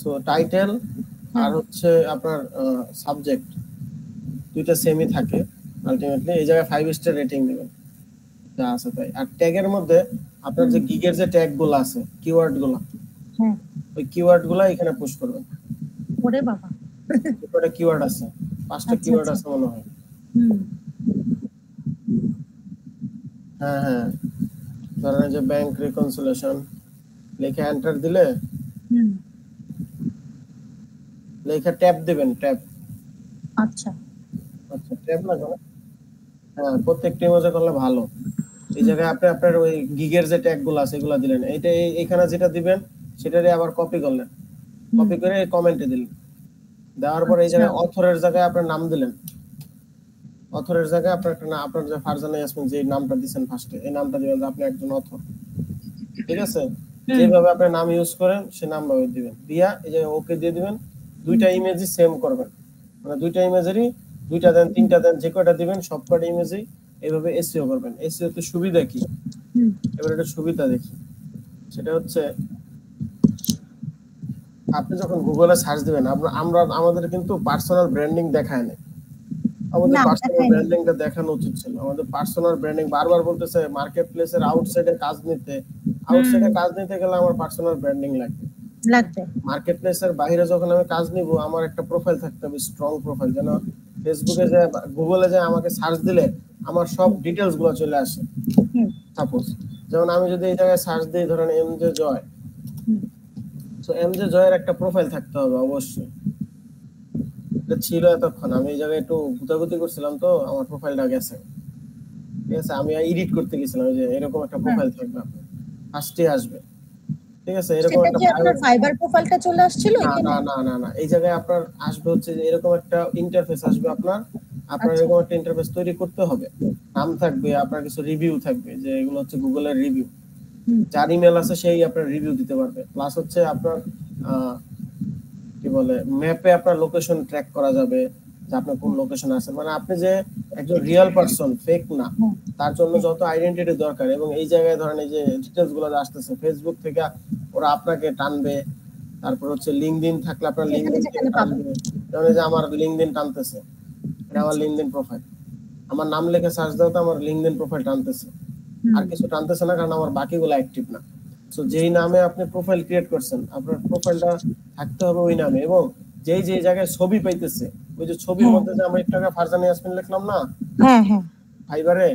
So title আর হচ্ছে আপনার subject দুইটা সেমই থাকে আলটিমেটলি। এই জায়গায় 5 স্টার রেটিং দিবেন যা আছে তাই। আর ট্যাগের মধ্যে আপনার যে গিগের যে ট্যাগ গুলো আছে, কিওয়ার্ড গুলো, ওই কিওয়ার্ড গুলো এখানে পুশ করবেন। ওরে বাবা, এটা কিওয়ার্ড আছে, 5টা কিওয়ার্ড আছে মনে হয়। হ্যাঁ হ্যাঁ, ধরেন যে ব্যাংক রিকনসিলিয়েশন লেখা এন্টার দিলে লেখা ট্যাব দিবেন, ট্যাব। আচ্ছা আচ্ছা, ট্যাব লাগানো। হ্যাঁ, প্রত্যেকটা ইমেজে করলে ভালো। এই জায়গায় আপনি আপনার ওই গিগের যে ট্যাগ গুলো আছে এগুলো দিলেন, এইটা এখানে যেটা দিবেন সেটারে আবার কপি করলেন, কপি করে কমেন্টে দিলেন। দেওয়ার পর এই জায়গায় অথরের জায়গায় আপনার নাম দিলেন। অথরের জায়গায় আপনার একটা আপনার যে ফারজানা ইয়াসমিন যে নামটা দিবেন ফার্স্টে, এই নামটা দিবেন যে আপনি একজন অথর। ঠিক আছে? যেভাবে আপনি নাম ইউজ করেন সে নাম ভাবে দিবেন। দিয়া এই যে ওকে দিয়ে দিবেন। দুইটা ইমেজই সেম করবেন, মানে দুইটা ইমেজেরই দুইটা দেন, তিনটা দেন, যে কয়টা দিবেন সব কয়টা ইমেজই এইভাবে এসইও করবেন। এসইও তে সুবিধা কি? এবার এটা সুবিধা দেখি। সেটা হচ্ছে আপনি যখন গুগলে সার্চ দিবেন, আমরা আমাদের কিন্তু পার্সোনাল ব্র্যান্ডিং দেখায় না। আমাদের পার্সোনাল ব্র্যান্ডিংটা দেখানো উচিত ছিল। আমাদের পার্সোনাল ব্র্যান্ডিং বারবার বলতেছে মার্কেট প্লেসের আউটসাইডে কাজ নিতে, আউটসাইডে কাজ নিতে গেলে আমার পার্সোনাল ব্র্যান্ডিং লাগবে। মার্কেট প্লেসের বাইরে যখন আমি কাজ নিব, আমার একটা প্রোফাইল থাকতে হবে, স্ট্রং প্রোফাইল, যেন ফেসবুকে যে গুগলে যে আমাকে সার্চ দিলে আমার সব ডিটেইলস গুলো চলে আসে। সাপোজ যেমন আমি যদি এই জায়গায় সার্চ দিই ধরেন এমজে জয়, তো এমজে জয়ের একটা প্রোফাইল থাকতে হবে অবশ্যই। এটা ছিল এতক্ষণ, আমি এই জায়গায় একটু গুতাগুতি করছিলাম তো আমার প্রোফাইলটা গেছে। ঠিক আছে, আমি এডিট করতে গেছিলাম যে এরকম একটা প্রোফাইল থাকবে, ফার্স্টে আসবে। ঠিক আছে, এরকম একটা আপনার ফাইবার প্রোফাইলটা চলে আসছিল এখানে? না না না না, এই জায়গায় আপনার আসবে হচ্ছে যে এরকম একটা ইন্টারফেস আসবে। আপনার এরকম একটা ইন্টারফেস তৈরি করতে হবে। নাম থাকবে, আপনার কিছু রিভিউ থাকবে, যে এগুলো হচ্ছে গুগলের রিভিউ। যার ইমেল আছে সেই আপনার রিভিউ দিতে পারবে। প্লাস হচ্ছে আপনার কি বলে ম্যাপে আপনার লোকেশন ট্র্যাক করা যাবে, যে আপনি কোন লোকেশনে আছেন। মানে আপনি যে একজন রিয়েল পারসন, ফেক না, তার জন্য যত আইডেন্টিটি দরকার। এবং এই জায়গায় ধরেন এই যে ডিটেইলস গুলো আসতেছে ফেসবুক থেকে, ওরা আপনাকে টানবে। তারপর হচ্ছে লিংকডইন থাকলে আপনার লিংকডইন থেকে টানবে। যেমন এই যে আমার লিংকডইন টানতেছে, এটা আমার লিংকডইন প্রোফাইল। আমার নাম লিখে সার্চ দাও তো আমার লিংকডইন প্রোফাইল টানতেছে। আর কিছু টানতেছে না, কারণ আমার বাকিগুলো অ্যাক্টিভ না। সো যেই নামে আপনি প্রোফাইল ক্রিয়েট করছেন, আপনার প্রোফাইলটা থাকতে হবে ওই নামে। এবং যেই যেই জায়গায় ছবি পাইতেছে, ওই যে ছবির মধ্যে যে আমরা একটু আগে ফারজানা ইয়াসমিন লিখলাম না ফাইবারে,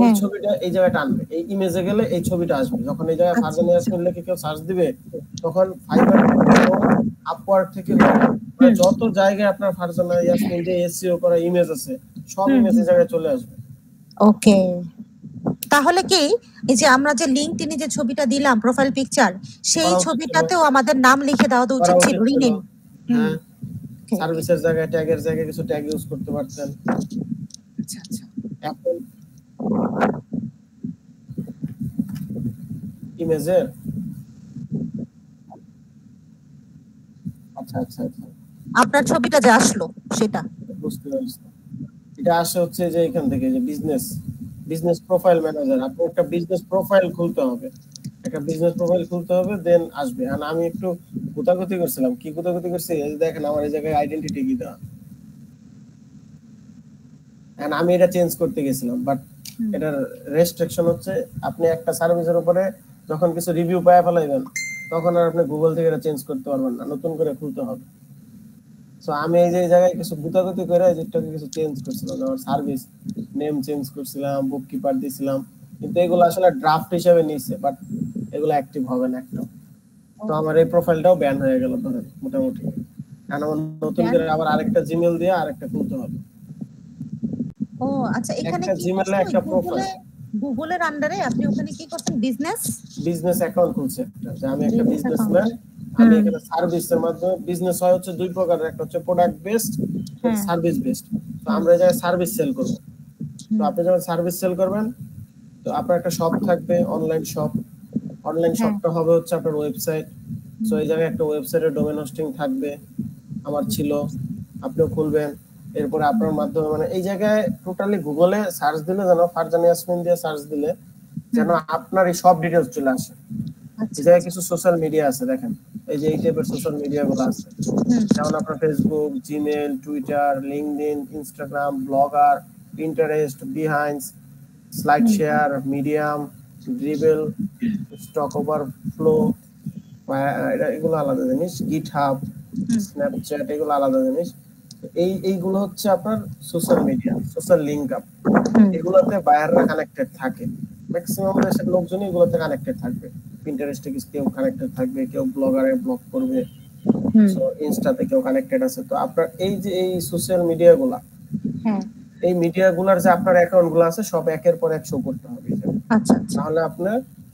ওই ছবিটা এই জায়গায় টানবে। এই ইমেজে গেলে এই ছবিটা আসবে। যখন এই জায়গায় ফারজানা ইয়াসমিন লিখে কেউ সার্চ দিবে, তখন ফাইবার আপওয়ার্ড থেকে যত জায়গায় আপনার ফারজানা ইয়াসমিন যে এসইও করা ইমেজ আছে, সব ইমেজ এই জায়গায় চলে আসবে। ওকে, তাহলে কি এই যে আমরা যে লিংকডইনে যে ছবিটা দিলাম প্রোফাইল পিকচার, সেই ছবিটাতেও আমাদের নাম লিখে দেওয়া উচিত ছিল, রিনেম। হ্যাঁ, সার্ভিসের জায়গায় ট্যাগের জায়গায় কিছু ট্যাগ ইউজ করতে পারতেন। আচ্ছা আচ্ছা, এখন ইমেজের আচ্ছা আচ্ছা আচ্ছা, আপনার ছবিটা যে আসলো সেটা বুঝতে পারছি। এটা আসে হচ্ছে যে এখান থেকে যে বিজনেস প্রোফাইল ম্যানেজার। আপনি একটা বিজনেস প্রোফাইল খুলতে হবে, একটা বিজনেস প্রোফাইল খুলতে হবে, দেন আসবে। আর আমি একটু গুতাগুতি করছিলাম। কি গুতাগুতি করছি দেখেন, আমার এই জায়গায় আইডেন্টিটি কি দেওয়া, এন্ড আমি এটা চেঞ্জ করতে গেছিলাম। বাট এটার রেস্ট্রিকশন হচ্ছে আপনি একটা সার্ভিসের উপরে যখন কিছু রিভিউ পায় ফেলাইবেন, তখন আর আপনি গুগল থেকে এটা চেঞ্জ করতে পারবেন না, নতুন করে খুলতে হবে। সো আমি এই যে জায়গায় কিছু গুতাগুতি করে যেটাকে কিছু চেঞ্জ করছিলাম, আমার সার্ভিস নেম চেঞ্জ করছিলাম, বুক কিপার দিছিলাম, কিন্তু এগুলো আসলে ড্রাফট হিসেবে নিছে, বাট এগুলো অ্যাক্টিভ হবে না একটাও। তো আমার এই প্রোফাইলটাও ব্যান হয়ে গেল ধরেন মোটামুটি। কারণ আমার নতুন করে আবার আরেকটা জিমেল দিয়ে আরেকটা খুলতে হবে। ও আচ্ছা, এখানে একটা কি জিমেলে একটা প্রোফাইল, গুগলের আন্ডারে আপনি ওখানে কি করছেন, বিজনেস অ্যাকাউন্ট খুলছে একটা, যে আমি একটা বিজনেসম্যান। আমি এখানে সার্ভিসের মাধ্যমে বিজনেস হয় হচ্ছে দুই প্রকারের, একটা হচ্ছে প্রোডাক্ট বেসড, একটা সার্ভিস বেসড। তো আমরা এই জায়গায় সার্ভিস সেল করব। তো আপনি যখন সার্ভিস সেল করবেন, তো আপনার একটা শপ থাকবে, অনলাইন শপ। অনলাইন শপটা হবে হচ্ছে আপনার ওয়েবসাইট। সো এই জায়গায় একটা ওয়েবসাইটের ডোমেন হোস্টিং থাকবে, আমার ছিল, আপনিও খুলবেন। এরপরে আপনার মাধ্যমে মানে এই জায়গায় টোটালি গুগলে সার্চ দিলে, যেন ফারজানা ইয়াসমিন দিয়ে সার্চ দিলে যেন আপনার এই সব ডিটেইলস চলে আসে। এই জায়গায় কিছু সোশ্যাল মিডিয়া আছে দেখেন, এই যে এই টাইপের সোশ্যাল মিডিয়া গুলো আছে, যেমন আপনার Facebook, Gmail, Twitter, LinkedIn, Instagram, Blogger, Pinterest, Behance, SlideShare, Medium, Dribbble, Stack Overflow, এগুলো আলাদা জিনিস, গিটহাব, স্ন্যাপচ্যাট, এগুলো আলাদা জিনিস। এইগুলো হচ্ছে আপনার social media, social link up. এগুলোতে বায়াররা কানেক্টেড থাকে, ম্যাক্সিমাম দেশের লোকজনই এগুলোতে কানেক্টেড থাকবে। পিন্টারেস্টে কেউ কানেক্টেড থাকবে, কেউ ব্লগারে ব্লগ করবে, সো ইনস্টাতে কেউ কানেক্টেড আছে। তো আপনার এই যে এই সোশ্যাল মিডিয়া গুলা, এই মিডিয়া গুলার যে আপনার অ্যাকাউন্ট গুলো আছে সব একের পর এক শো করতে হবে। আচ্ছা, তাহলে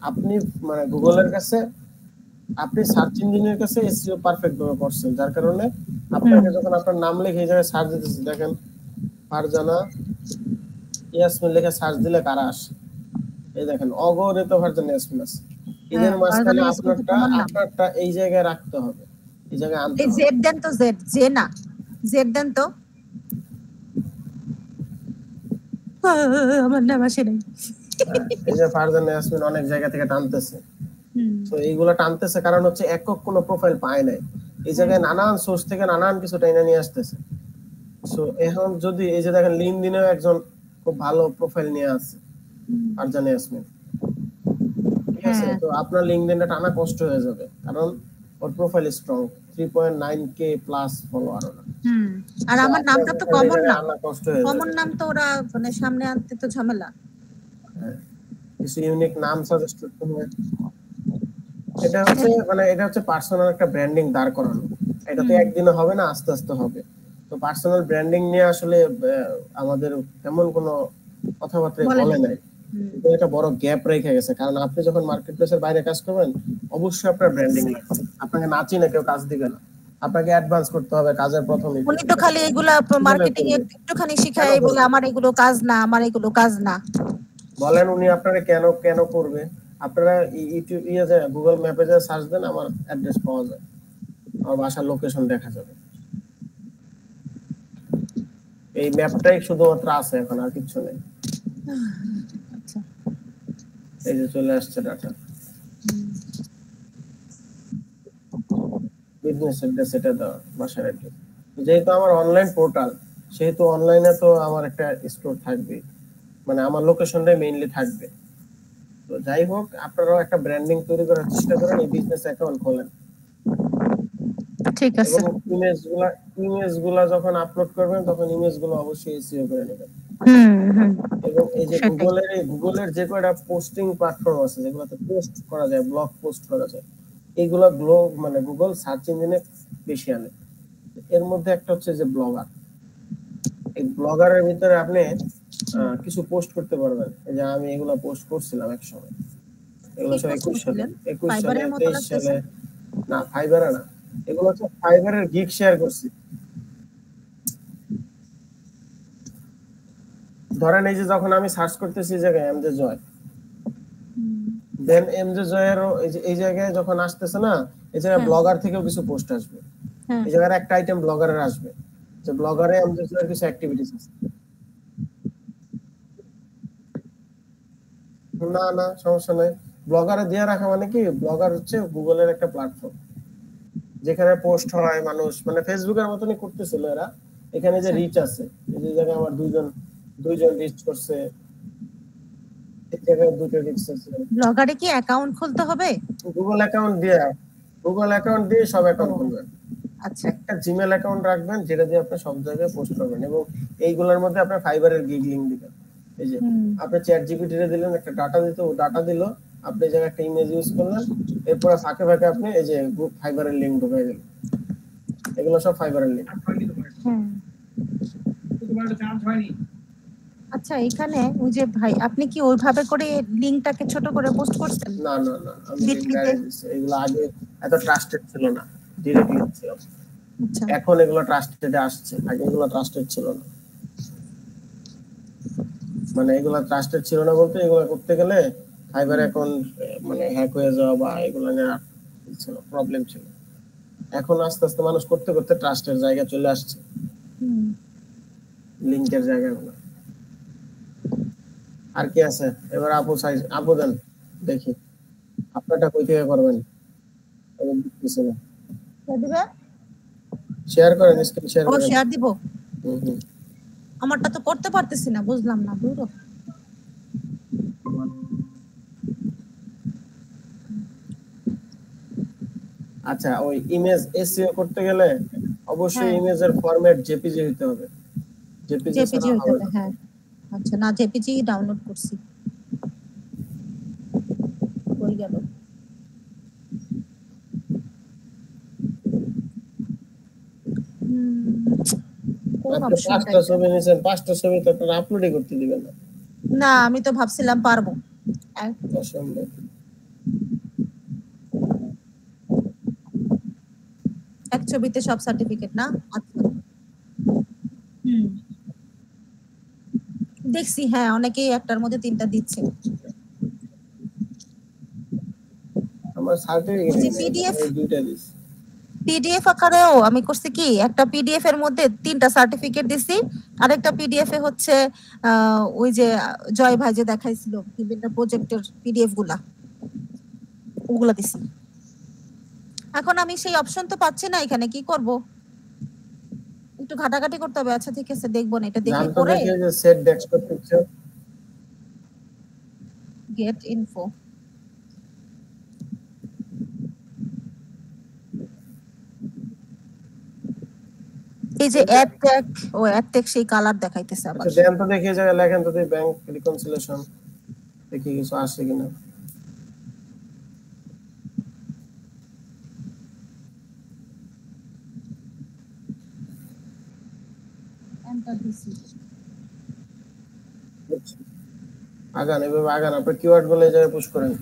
আপনি মানে গুগলের কাছে, আপনি সার্চ ইঞ্জিনের কাছে এসইও পারফেক্ট ভাবে করছেন, যার কারণে আপনাকে যখন আপনার নাম লিখে এই জায়গায় সার্চ দিতেছে, দেখেন ফারজানা ইয়াসমিন লিখে সার্চ দিলে কারা আসে, এই দেখেন অগণিত ফারজানা ইয়াসমিন আছে। এদের মাঝখানে আপনারটা এই জায়গায় রাখতে হবে, এই জায়গায় আনতে হবে। জেড দেন তো, জে না, জেড দেন তো, আমার নাম আসে নাই। এই যে ফারজানা ইয়াসমিন অনেক জায়গা থেকে টানতেছে, তো এইগুলা টানতেছে কারণ হচ্ছে একক কোনো প্রোফাইল পায় নাই, এই জায়গায় নানান সোর্স থেকে নানান কিছু টাইনা নিয়ে আসতেছে। সো এখন যদি এই যে দেখেন লিঙ্কডইনেও একজন খুব ভালো প্রোফাইল নিয়ে আছে, ফারজানা ইয়াসমিন, ঠিক আছে, তো আপনার লিঙ্কডইনটা টানা কষ্ট হয়ে যাবে, কারণ ওর profile strong, 3.9k plus follower ওর। আর আমার নামটা তো কমন না, কমন নাম তো ওরা মানে সামনে আনতে তো ঝামেলা। কিছু ইউনিক নাম সাজেস্ট করতে হবে। এটা হচ্ছে পার্সোনাল একটা ব্র্যান্ডিং দাঁড় করানো। এটা তো একদিনে হবে না, আস্তে আস্তে হবে। তো পার্সোনাল ব্র্যান্ডিং নিয়ে আসলে আমাদের তেমন কোনো কথাবার্তা বলে নাই, এটা বড় গ্যাপ রেখে গেছে। কারণ আপনি যখন মার্কেট প্লেসের বাইরে কাজ করবেন, অবশ্যই আপনার ব্র্যান্ডিং লাগবে। আপনাকে না চিনে কেউ কাজ দিবে না, আপনাকে অ্যাডভান্স করতে হবে কাজের প্রথমে। উনি তো খালি এগুলা মার্কেটিং একটুখানি শিখায় বলে আমার এগুলো কাজ না, আমার এগুলো কাজ না বলেন। উনি আপনারা কেন কেন করবে? আপনারা ইউটিউব গুগল ম্যাপে যা সার্চ দেন, আমার অ্যাড্রেস পাওয়া যায়, আমার বাসার লোকেশন দেখা যাবে। এই ম্যাপটাই শুধুমাত্র আছে, এখন আর কিছু নেই। আচ্ছা, এই যে চলে আসছে ডাটা, বিজনেস অ্যাড্রেস এটা দাও, বাসার অ্যাড্রেস। যেহেতু আমার অনলাইন পোর্টাল, সেহেতু অনলাইনে তো আমার একটা স্টোর থাকবে, মানে আমার লোকেশনটাই মেইনলি থাকবে। তো যাই হোক, আপনারাও একটা ব্র্যান্ডিং তৈরি করার চেষ্টা করেন, এই বিজনেস অ্যাকাউন্ট খোলেন। ঠিক আছে। এবং ইমেজগুলা যখন আপলোড করবেন, তখন ইমেজগুলো অবশ্যই এসইও করে নেবেন। এবং এই যে গুগলের যে কয়টা পোস্টিং প্ল্যাটফর্ম আছে, যেগুলোতে পোস্ট করা যায়, ব্লগ পোস্ট করা যায়, এইগুলা মানে গুগল সার্চ ইঞ্জিনে বেশি আনে। এর মধ্যে একটা হচ্ছে যে ব্লগার। এই ব্লগারের ভিতরে আপনি কিছু পোস্ট করতে পারবেন। এই যে আমি এগুলা পোস্ট করছিলাম এক সময়, এগুলো সব 21 সালে 23 সালে, না ফাইবারে না, এগুলো হচ্ছে ফাইবারের গিগ শেয়ার করছি। ধরেন এই যে যখন আমি সার্চ করতেছি এই জায়গায় এমজে জয়, দেন এমজে জয়ের এই জায়গায় যখন আসতেছে না, এই জায়গায় ব্লগার থেকেও কিছু পোস্ট আসবে। এই জায়গায় একটা আইটেম ব্লগারের আসবে, যে ব্লগারে এমজে জয়ের কিছু অ্যাক্টিভিটিস আছে। না না, সমস্যা নাই, ব্লগারে দিয়ে রাখা মানে কি, ব্লগার হচ্ছে গুগলের একটা প্ল্যাটফর্ম, যেখানে পোস্ট হয়, মানুষ মানে ফেসবুকের মতনই করতেছিল এরা। এখানে যে রিচ আছে, এই যে জায়গায় আমার দুইজন রিচ করছে, এই জায়গায় দুটো রিচ আছে। ব্লগারে কি অ্যাকাউন্ট খুলতে হবে? গুগল অ্যাকাউন্ট দিয়ে সব অ্যাকাউন্ট খুলবেন। আচ্ছা, একটা জিমেল অ্যাকাউন্ট রাখবেন, যেটা দিয়ে আপনি সব জায়গায় পোস্ট করবেন। এবং এইগুলোর মধ্যে আপনি ফাইবারের গিগ লিংক দিবেন। এই যে আপনি চ্যাট জিপিটি তে দিলেন, একটা ডাটা দিতে, ও ডাটা দিল, আপনি এই জায়গায় একটা ইমেজ ইউজ করলেন, এরপর ফাঁকে ফাঁকে আপনি এই যে গ্রুপ ফাইবারের লিংক ঢুকিয়ে দিলেন। এগুলো সব ফাইবারের লিংক। আচ্ছা, এখানে ওই যে ভাই, আপনি কি ওইভাবে করে লিংকটাকে ছোট করে পোস্ট করছেন? না না না, আমি এগুলো আগে এত ট্রাস্টেড ছিল না, ডিরেক্টলি ছিল। আচ্ছা, এখন এগুলো ট্রাস্টেড আসছে, আগে এগুলো ট্রাস্টেড ছিল না। মানে এগুলো ট্রাস্টেড ছিল না বলতে, এগুলো করতে গেলে ফাইবার অ্যাকাউন্ট মানে হ্যাক হয়ে যাওয়া বা এগুলো নিয়ে ছিল, প্রবলেম ছিল। এখন আস্তে আস্তে মানুষ করতে করতে ট্রাস্টের জায়গা চলে আসছে, লিংকের জায়গাগুলো। আর কি আছে এবার? আপু দেন দেখি, আপনারটা কই থেকে করবেন? করতেছে না। কে দিবে? শেয়ার করেন, স্ক্রিন শেয়ার ও করেন। শেয়ার দিব। হুম। আমারটা তো করতে পারতেছি না, বুঝলাম না। দূর। আচ্ছা, ওই ইমেজ এসইও করতে গেলে অবশ্যই হ্যাঁ, ইমেজের ফরম্যাট জেপিজি হতে হবে। জেপিজি জেপিজি ছাড়া হইতে হবে হবে। না। হ্যাঁ, আচ্ছা, না জেপিজি ডাউনলোড করছি। কই গেল? কোন আপনি অপশনটা 5টা এটা? ছবি নিয়েছেন, 5টা ছবি তো আপনারা আপলোডই করতে দিবেন না। না, আমি তো ভাবছিলাম পারবো। অসম্ভব। এক ছবিতে সব সার্টিফিকেট না? আচ্ছা। হুম, দেখছি। হ্যাঁ, অনেকেই একটার মধ্যে 3টা দিচ্ছে। আমার ওই যে সার্টিফিকেটই নেই, পিডিএফ, আমি 2টা দিছি। পিডিএফ আকারেও আমি করছি কি, একটা পিডিএফ এর মধ্যে 3টা সার্টিফিকেট দিছি। আরেকটা পিডিএফ এ হচ্ছে ওই যে জয় ভাই যে দেখাইছিল বিভিন্ন প্রজেক্টের পিডিএফ গুলা, ওগুলা দিছি। এখন আমি সেই অপশন তো পাচ্ছি না এখানে, কি করব? একটু ঘাটাঘাটি করতে হবে। আচ্ছা ঠিক আছে, দেখবো না, এটা দেখে জানতো করে। দেখে যে set desktop picture. Get info. এই যে অ্যাড ট্যাগ, ও অ্যাড ট্যাগ সেই কালার দেখাইতেছে আবার। আচ্ছা দেন তো দেখি, এই জায়গায় লেখেন তো ব্যাংক রিকনসিলিয়েশন, দেখি কিছু আসে কিনা। এন্টার দিছি। আগান, এভাবে আগান, আপনার কিওয়ার্ড গুলো এই জায়গায় পুশ করেন।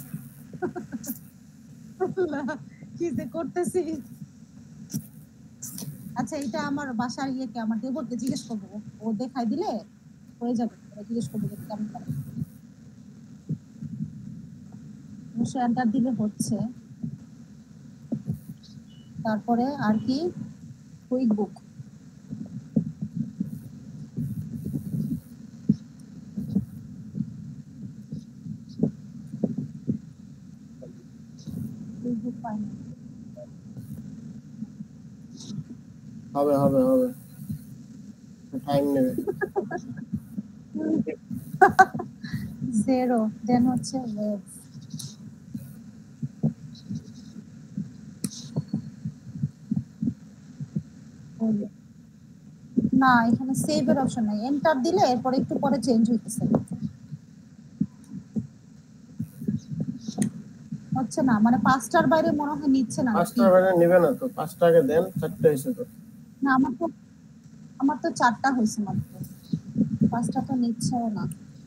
কি যে করতেছি। আচ্ছা, এটা আমার বাসার ইয়েকে আমার দেবরকে জিজ্ঞেস করবো, ও দেখাই দিলে হয়ে যাবে। জিজ্ঞেস করবো যে কেমন করে। অবশ্য এন্টার দিলে হচ্ছে। তারপরে আর কি, কুইক বুক। কুইক বুক পাই না। হবে হবে হবে, টাইম নেবে। জিরো, দেন হচ্ছে ওয়েব। না, এখানে সেভ এর অপশন নাই। এন্টার দিলে এরপর একটু পরে চেঞ্জ হইতেছে। হচ্ছে না, মানে 5টার বাইরে মনে হয় নিচ্ছে না নাকি? 5টার বাইরে নেবে না তো, 5টা আগে দেন, 4টা হয়েছে তো। না, আমার তো 4টা হয়েছে মাত্র। 5টা তো নিচ্ছেও না।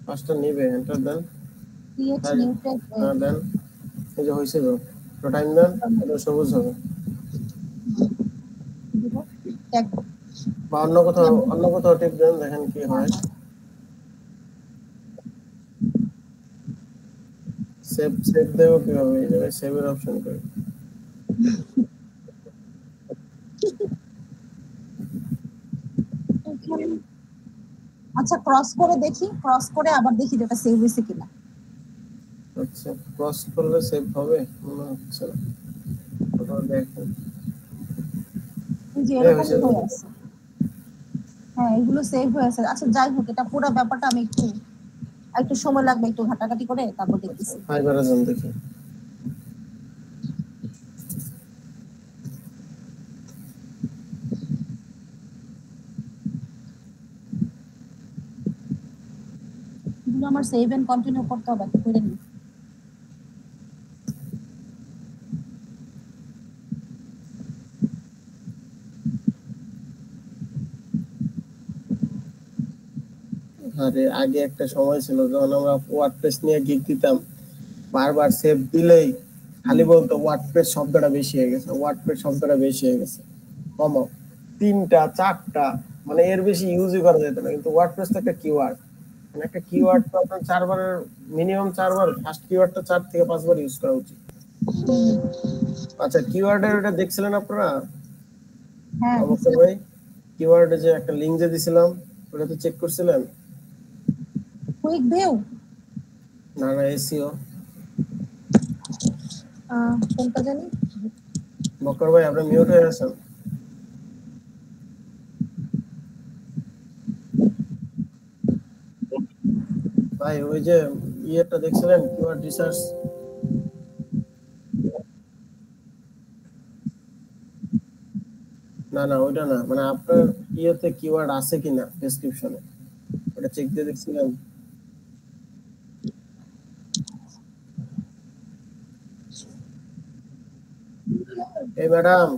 5টা নেবে, এন্টার দেন। Create new tag. হ্যাঁ দেন, এই যে হয়েছে তো। তো টাইম দেন, এটা সবুজ হবে। দিব ট্যাগ। বা অন্য কোথাও টিপ দেন, দেখেন কি হয়। সেভ সেভ দেবো কিভাবে, এই জায়গায় সেভের অপশন করে। আচ্ছা, ক্রস করে দেখি, ক্রস করে আবার দেখি যেটা সেভ হয়েছে কিনা। আচ্ছা, ক্রস করলে সেভ হবে মনে হচ্ছে না, তারপর দেখেন। এই যে এই এরকম হয়েছে তো। হয়ে আছে। হ্যাঁ, এগুলো সেভ হয়ে আছে। আচ্ছা যাই হোক, এটা পুরো ব্যাপারটা আমি একটু একটু সময় লাগবে, একটু ঘাটাঘাটি করে তারপর আচ্ছা, দেখতেছি। ফাইবারে যান দেখি। এগুলো আমার সেভ এন্ড কন্টিনিউ করতে হবে, একটু করে নিই। আরে আগে একটা সময় ছিল যখন আমরা ওয়ার্ডপ্রেস নিয়ে গিগ দিতাম, বারবার সেভ দিলেই খালি বলতো ওয়ার্ডপ্রেস শব্দটা বেশি হয়ে গেছে, ওয়ার্ডপ্রেস শব্দটা বেশি হয়ে গেছে, কমাও। 3টা 4টা, মানে এর বেশি ইউজই করা যেত না। কিন্তু ওয়ার্ডপ্রেস তো একটা কিওয়ার্ড, মানে একটা কিওয়ার্ড তো আপনার 4বারের মিনিমাম 4বার, ফার্স্ট কিওয়ার্ডটা 4 থেকে 5বার ইউজ করা উচিত। আচ্ছা, কিওয়ার্ডের ওটা দেখছিলেন আপনারা? হ্যাঁ, অবশ্যই ভাই, কিওয়ার্ডে যে একটা লিংক যে দিছিলাম, ওটা তো চেক করছিলেন? Quick view. না না, এসইও। কোনটা জানি? বকর ভাই আপনি মিউট হয়ে আছেন। ভাই ওই যে ইয়েটা দেখছিলেন কিওয়ার্ড রিসার্চ, না ওইটা না, মানে আপনার ইয়েতে কিওয়ার্ড আছে কিনা ডেসক্রিপশনে ওটা চেক দিয়ে দেখছিলেন? এই ম্যাডাম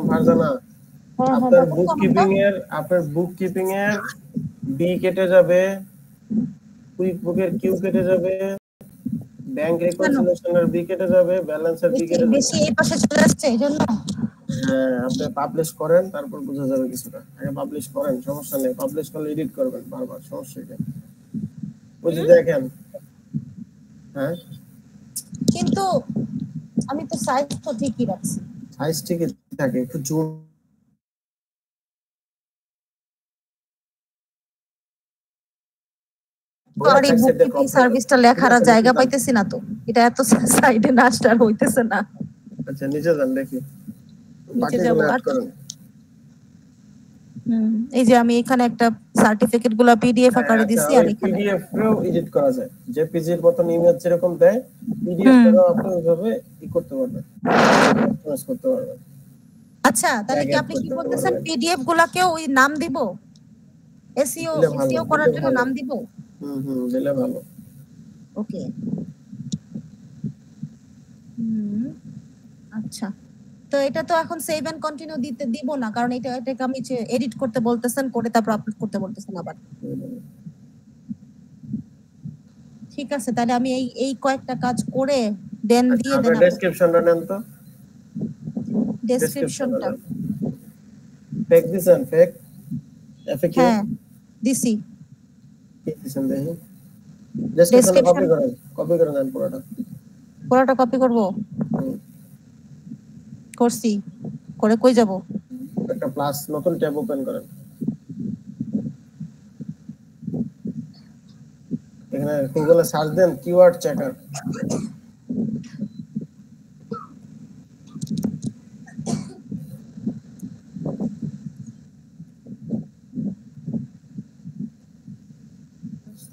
ফারজানা, আপনার বুক কিপিং এর বি কেটে যাবে, কুইক বুকের কিউ কেটে যাবে, ব্যাংক রিকনসিলিয়েশনের বি কেটে যাবে, ব্যালেন্সের বি কেটে যাবে। বেশি এই পাশে চলে আসছে এজন্য। হ্যাঁ, আপনি পাবলিশ করেন তারপর বোঝা যাবে কিছুটা। আগে পাবলিশ করেন, সমস্যা নেই, পাবলিশ করলে এডিট করবেন বারবার, সমস্যা কি? বুঝে দেখেন। হ্যাঁ, কিন্তু আমি তো সাইজ তো ঠিকই রাখছি। সাইজ ঠিকই থাকে, একটু জুম সার্ভিসটা লেখার জায়গা পাইতেছি না তো, এটা এত সাইডে নাচটা হইতেছে না। আচ্ছা নিচে যান দেখি, বাকিগুলো অ্যাড করেন। এই যে আমি এখানে একটা সার্টিফিকেট গুলো পিডিএফ আকারে দিছি, আর এখানে পিডিএফ এও এডিট করা যায়, জেপিজি এর মতন ইমেজ যেরকম দেয় পিডিএফ এরও আপনি ওইভাবে ই করতে পারবেন, কাস্টমাইজ করতে পারবেন। আচ্ছা, তাহলে কি আপনি কি বলতেছেন পিডিএফ গুলাকেও ওই নাম দিব, এসইও করার জন্য নাম দিব? দিলে ভালো। ওকে, আচ্ছা, তো এটা তো এখন সেভ এন্ড কন্টিনিউ দিতে দিব না, কারণ এটাকে আমি এডিট করতে বলতেছেন, করে তারপর আপলোড করতে বলতেছেন আবার। ঠিক আছে, তাহলে আমি এই কয়েকটা কাজ করে দেন দিয়ে দেন। ডেসক্রিপশনটা নেন তো, ডেসক্রিপশনটা ফেক দিছেন? ফেক এফএকিউ হ্যাঁ দিছি। কি দিছেন দেখি, ডেসক্রিপশন কপি করে নেন পুরোটা কপি করব, করছি, করে কই যাব? একটা প্লাস নতুন ট্যাব ওপেন করেন, এখানে গুগলে সার্চ দেন keyword checker.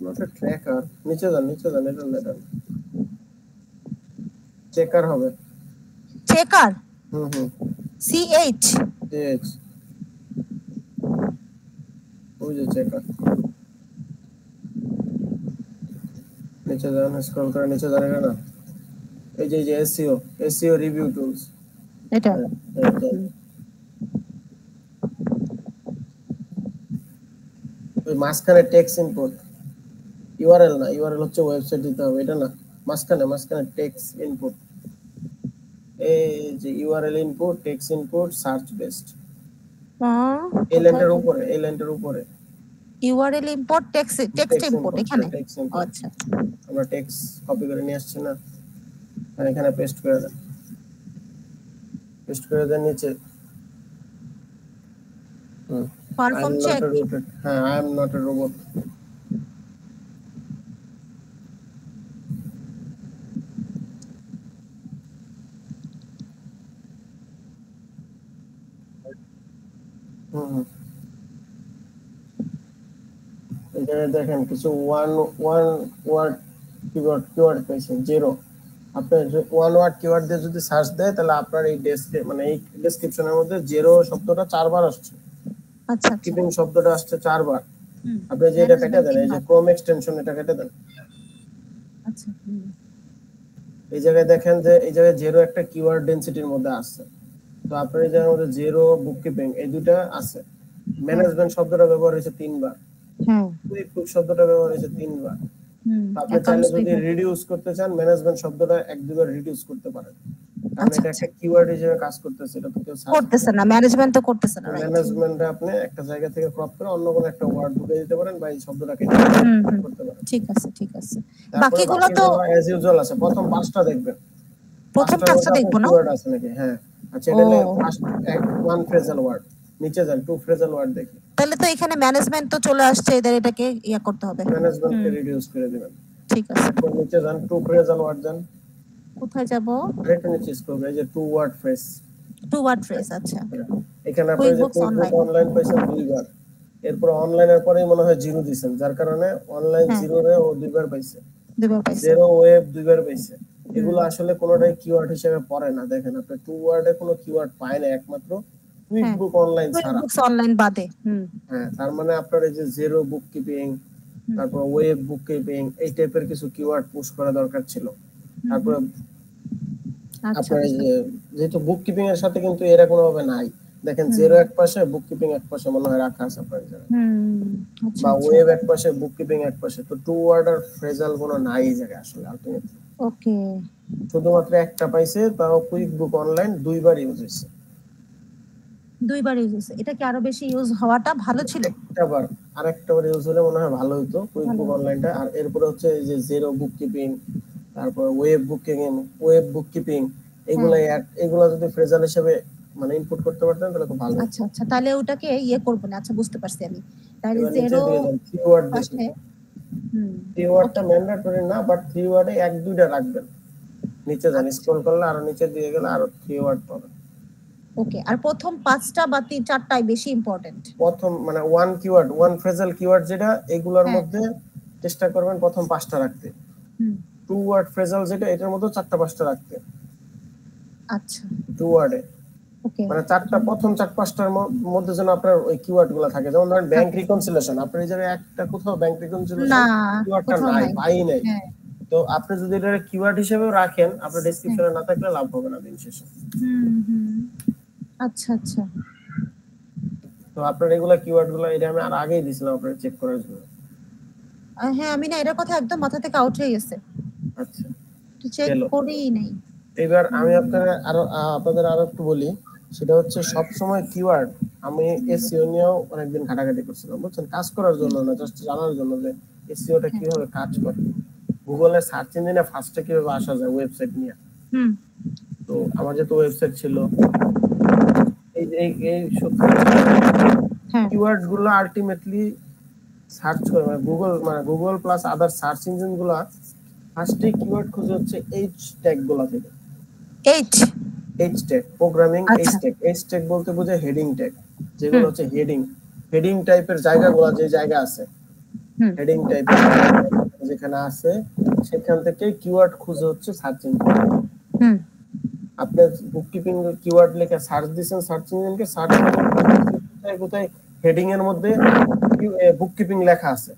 Not a tracker, নিচে যান এটা লেটার চেকার হবে, চেকার সিএইচ ওই যে চেকার, নিচে যান, স্ক্রল করে নিচে যান, এটা না, এই যে এসইও রিভিউ টুলস, এটা ওই মাঝখানে টেক্সট ইনপুট, ইউআরএল না, ইউআরএল হচ্ছে ওয়েবসাইট দিতে হবে, এটা না, মাঝখানে টেক্সট ইনপুট, এই যে URL input, text input, search based, এই লাইনটার উপরে ইউআরএল ইম্পোর্ট টেক্সট ইম্পোর্ট এখানে। আচ্ছা, আমরা টেক্সট কপি করে নিয়ে আসছি না, আর এখানে পেস্ট করে দেন নিচে। পারফর্ম চেক, হ্যাঁ, I am not a robot. এখানে দেখেন কিছু ওয়ান ওয়ার্ড কিওয়ার্ড পেয়েছেন, জিরো। আপনি ওয়ান ওয়ার্ড কিওয়ার্ড দিয়ে যদি সার্চ দেয় তাহলে আপনার এই ডেসক্রিপশনের মধ্যে জিরো শব্দটা 4 বার আসছে, আচ্ছা, কিপিং শব্দটা আসছে 4 বার। আপনি যে এটা কেটে দেন, এই যে ক্রোম এক্সটেনশন, এটা কেটে দেন। আচ্ছা, এই জায়গায় দেখেন যে এই জায়গায় জিরো একটা কিওয়ার্ড ডেনসিটির মধ্যে আছে, তো আপনার এই জায়গার মধ্যে জিরো, বুককিপিং এই দুটো আছে। ম্যানেজমেন্ট শব্দটা ব্যবহার হয়েছে 3 বার, কুইক শব্দটা ব্যবহার হয়েছে 3 বার। আপনি চাইলে যদি রিডিউস করতে চান, ম্যানেজমেন্ট শব্দটা 1-2 বার রিডিউস করতে পারেন, কারণ এটা একটা কিওয়ার্ড হিসেবে কাজ করতেছে, এটা তো কেউ করতেছে না, ম্যানেজমেন্ট তো করতেছে না। ম্যানেজমেন্টে আপনি একটা জায়গা থেকে ক্রপ করে অন্য কোনো একটা ওয়ার্ড ঢুকে দিতে পারেন বা এই শব্দটাকে করতে পারেন। ঠিক আছে। বাকিগুলো তো অ্যাজ ইউজুয়াল আছে, প্রথম 5টা দেখবেন, প্রথম 5টা দেখব না, কিওয়ার্ড আছে নাকি। হ্যাঁ, আচ্ছা, এটা হলো ফার্স্ট ওয়ান ফ্রেজাল ওয়ার্ড, নিচে যান, টু ফ্রেজাল ওয়ার্ড দেখি। তাহলে তো এখানে ম্যানেজমেন্ট তো চলে আসছে, এটাকে করতে হবে, ম্যানেজমেন্টকে রিডিউস করে দিবেন। ঠিক আছে, এরপর নিচে যান, টু ফ্রেজাল ওয়ার্ড যান, কোথায় যাব? আরেকটা নিচে স্ক্রল করে যে two word phrase. Two word phrase, আচ্ছা। এখানে আপনি যে কুইক অনলাইন পাইছেন দুইবার, এরপর অনলাইনের পরেই মনে হয় জিরো দিবেন, যার কারণে অনলাইন জিরো রে ও দুইবার পাইছে, জিরো ওয়েব দুইবার পাইছে। এগুলো আসলে কোনোটাই কিওয়ার্ড হিসেবে পড়ে না। দেখেন আপনি টু ওয়ার্ডে কোনো কিওয়ার্ড পায় না একমাত্র কুইক বুক অনলাইন ছাড়া, অনলাইন বাদে। হ্যাঁ, তার মানে আপনার এই যে জিরো বুক কিপিং, তারপর ওয়েব বুক কিপিং, এই টাইপের কিছু কিওয়ার্ড পুশ করা দরকার ছিল। তারপর আপনার এই যে যেহেতু বুক কিপিং এর সাথে কিন্তু এরা কোনোভাবে নাই, দেখেন জিরো এক পাশে বুক কিপিং এক পাশে মনে হয় রাখা আছে আপনার জায়গায়, বা ওয়েব এক পাশে বুক কিপিং এক পাশে, তো টু ওয়ার্ড আর ফ্রেজাল কোনো নাই এই জায়গায় আসলে আলটিমেটলি। ওকে, শুধুমাত্র একটা পাইছে, তাও কুইক বুক অনলাইন দুইবার ইউজ হইছে, দুইবার ইউজ হইছে। এটা কি আরো বেশি ইউজ হওয়াটা ভালো ছিল? একটাবার আরেকটাবার ইউজ হলে মনে হয় ভালো হতো কুইক বুক অনলাইনটা। আর এরপরে হচ্ছে এই যে জিরো বুক কিপিং, তারপর ওয়েব বুক কিপিং, এগুলা যদি ফ্রেজাল হিসেবে মানে ইনপুট করতে পারতেন তাহলে খুব ভালো। আচ্ছা আচ্ছা, তাহলে ওটাকে করব না। আচ্ছা, বুঝতে পারছি আমি। তাহলে জিরো কিওয়ার্ড পাশে কিওয়ার্ডটা ম্যান্ডেটরি না, বাট কিওয়ার্ডে এক দুইটা রাখবেন। নিচে যান, স্ক্রল করলে আরো নিচে দিয়ে গেলে আরো কিওয়ার্ড পাবেন। ওকে, আর প্রথম 5টা বা 4টাই বেশি ইম্পর্টেন্ট। প্রথম মানে one keyword, one phrasal keyword যেটা, এগুলোর মধ্যে চেষ্টা করবেন প্রথম 5টা রাখতে। টু ওয়ার্ড ফ্রেজাল যেটা, এটার মধ্যে 4টা 5টা রাখতে। আচ্ছা, টু ওয়ার্ডে মানে প্রথম 4-5টার মধ্যে যেন আপনার ওই কিওয়ার্ড গুলো থাকে। যেমন ধরেন ব্যাংক রিকনসিলিয়েশন, আপনার এই জায়গায় একটা কোথাও ব্যাংক রিকনসিলিয়েশন কিওয়ার্ডটা নাই, পাই নাই। তো আপনি যদি এটা কিওয়ার্ড হিসেবে রাখেন, আপনার ডেসক্রিপশনে না থাকলে লাভ হবে না দিন শেষে। আচ্ছা আচ্ছা, তো আপনার এগুলা কিওয়ার্ড গুলো এটা আমি আর আগেই দিছিলাম আপনারা চেক করার জন্য। হ্যাঁ, আমি না এটার কথা একদম মাথা থেকে আউট হয়ে গেছে। আচ্ছা, তো চেক করেই নাই। এবার আমি আপনাদের আরো একটু বলি, সেটা হচ্ছে সব সময় কিওয়ার্ড, আমি এসইও নিয়েও অনেকদিন ঘাটাঘাটি করছিলাম, বুঝছেন, কাজ করার জন্য না, জাস্ট জানার জন্য যে এসইওটা কিভাবে কাজ করে, গুগলে সার্চ ইঞ্জিনে ফার্স্টে কিভাবে আসা যায় ওয়েবসাইট নিয়ে। তো আমার যেহেতু ওয়েবসাইট ছিল, এই কিওয়ার্ড গুলো আলটিমেটলি সার্চ করে গুগল প্লাস আদার সার্চ ইঞ্জিন গুলা ফার্স্টে কিওয়ার্ড খুঁজে হচ্ছে এইচ ট্যাগ গুলা থেকে। H tag programming, H tag বলতে বোঝায় হেডিং ট্যাগ, যেগুলো হচ্ছে হেডিং টাইপের জায়গাগুলো, যে জায়গা আছে হেডিং টাইপের যেখানে আছে, সেখান থেকে কিওয়ার্ড খুঁজে হচ্ছে সার্চ ইঞ্জিন। আপনি বুককিপিং কিওয়ার্ড লিখে সার্চ দিবেন, সার্চ ইঞ্জিনকে সার্চ কোথায় হেডিং এর মধ্যে বুককিপিং লেখা আছে,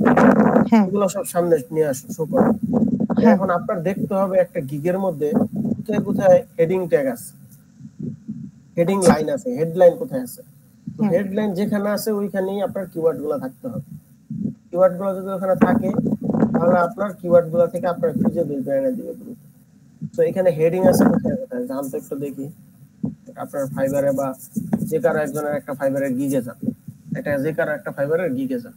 এগুলো সব সামনে নিয়ে আসো, শো করো। এখন আপনার দেখতে হবে একটা গিগের মধ্যে কোথায় কোথায় হেডিং ট্যাগ আছে, হেডিং লাইন আছে, হেডলাইন কোথায় আছে। তো হেডলাইন যেখানে আছে ওইখানেই আপনার কিওয়ার্ড গুলো থাকতে হবে। কিওয়ার্ড গুলো যদি ওখানে থাকে, তাহলে আপনার কিওয়ার্ড গুলো থেকে আপনার খুঁজে বের করে এনে দিবে গ্রুপ। তো এখানে হেডিং আছে কোথায় কোথায় জানতে একটু দেখি। আপনার ফাইবারে বা যে কারো একজনের একটা ফাইবারের গিগে যান, যে কারো একটা ফাইবারের গিগে যান,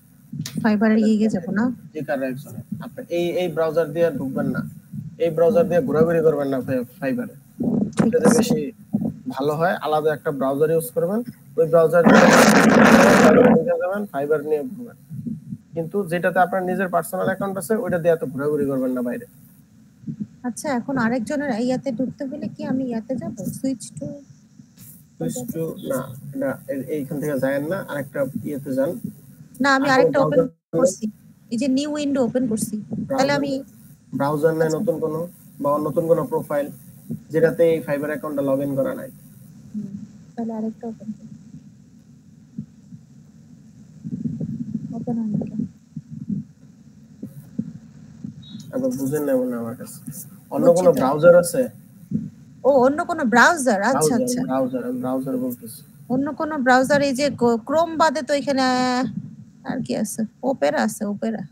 ফাইবারের গিগে যাব না, যে কারো একজনের। আপনি এই ব্রাউজার দিয়ে ঢুকবেন না, এই ব্রাউজার দিয়ে ঘোরাঘুরি করবেন না ফাইবারে, সেটা বেশি ভালো হয়। আলাদা একটা ব্রাউজার ইউজ করবেন, ওই ব্রাউজার দিয়ে যাবেন, ফাইবার নিয়ে ঘুরবেন। কিন্তু যেটাতে আপনার নিজের পার্সোনাল অ্যাকাউন্ট আছে, ওইটা দিয়ে এত ঘোরাঘুরি করবেন না বাইরে। আচ্ছা, এখন আরেকজনের ইয়াতে ঢুকতে হলে কি আমি ইয়াতে যাব, সুইচ টু না, না, এইখান থেকে যায়েন না, আরেকটা ইয়েতে যান। না, আমি আরেকটা ওপেন করছি, এই যে নিউ উইন্ডো ওপেন করছি। তাহলে আমি ব্রাউজার নাই নতুন কোনো, বা নতুন কোনো প্রোফাইল যেটাতে এই ফাইবার অ্যাকাউন্টটা লগইন করা নাই, তাহলে আরেকটা ওপেন করি। ওপেন হয় না, আবার বুঝেন না মনে আমার কাছে। অন্য কোনো ব্রাউজার আছে? ও, অন্য কোনো ব্রাউজার? আচ্ছা আচ্ছা, ব্রাউজার বলতেছি। অন্য কোনো ব্রাউজার, এই যে ক্রোম বাদে তো এখানে আর কি আছে? ওপেরা আছে, ওপেরা।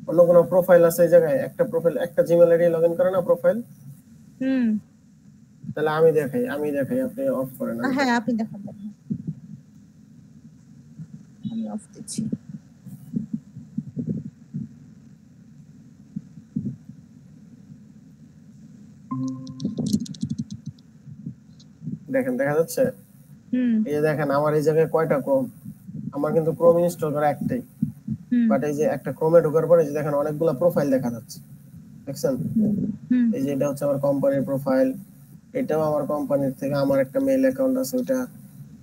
অন্য কোনো প্রোফাইল আছে এই জায়গায়? একটা প্রোফাইল, একটা জিমেইল আইডি লগইন করে না প্রোফাইল? তাহলে আমি দেখাই, আপনি অফ করেন। হ্যাঁ, আপনি দেখান, আমি অফ দিচ্ছি। দেখেন, দেখা যাচ্ছে? এই যে দেখেন আমার এই জায়গায় কয়টা ক্রোম, আমার কিন্তু ক্রোম ইনস্টল করা একটাই, বাট এই যে একটা ক্রোমে ঢোকার পরে যে দেখেন অনেকগুলা প্রোফাইল দেখা যাচ্ছে, দেখছেন? এই যে এটা হচ্ছে আমার কোম্পানির প্রোফাইল, এটাও আমার কোম্পানির থেকে আমার একটা মেইল অ্যাকাউন্ট আছে ওটা,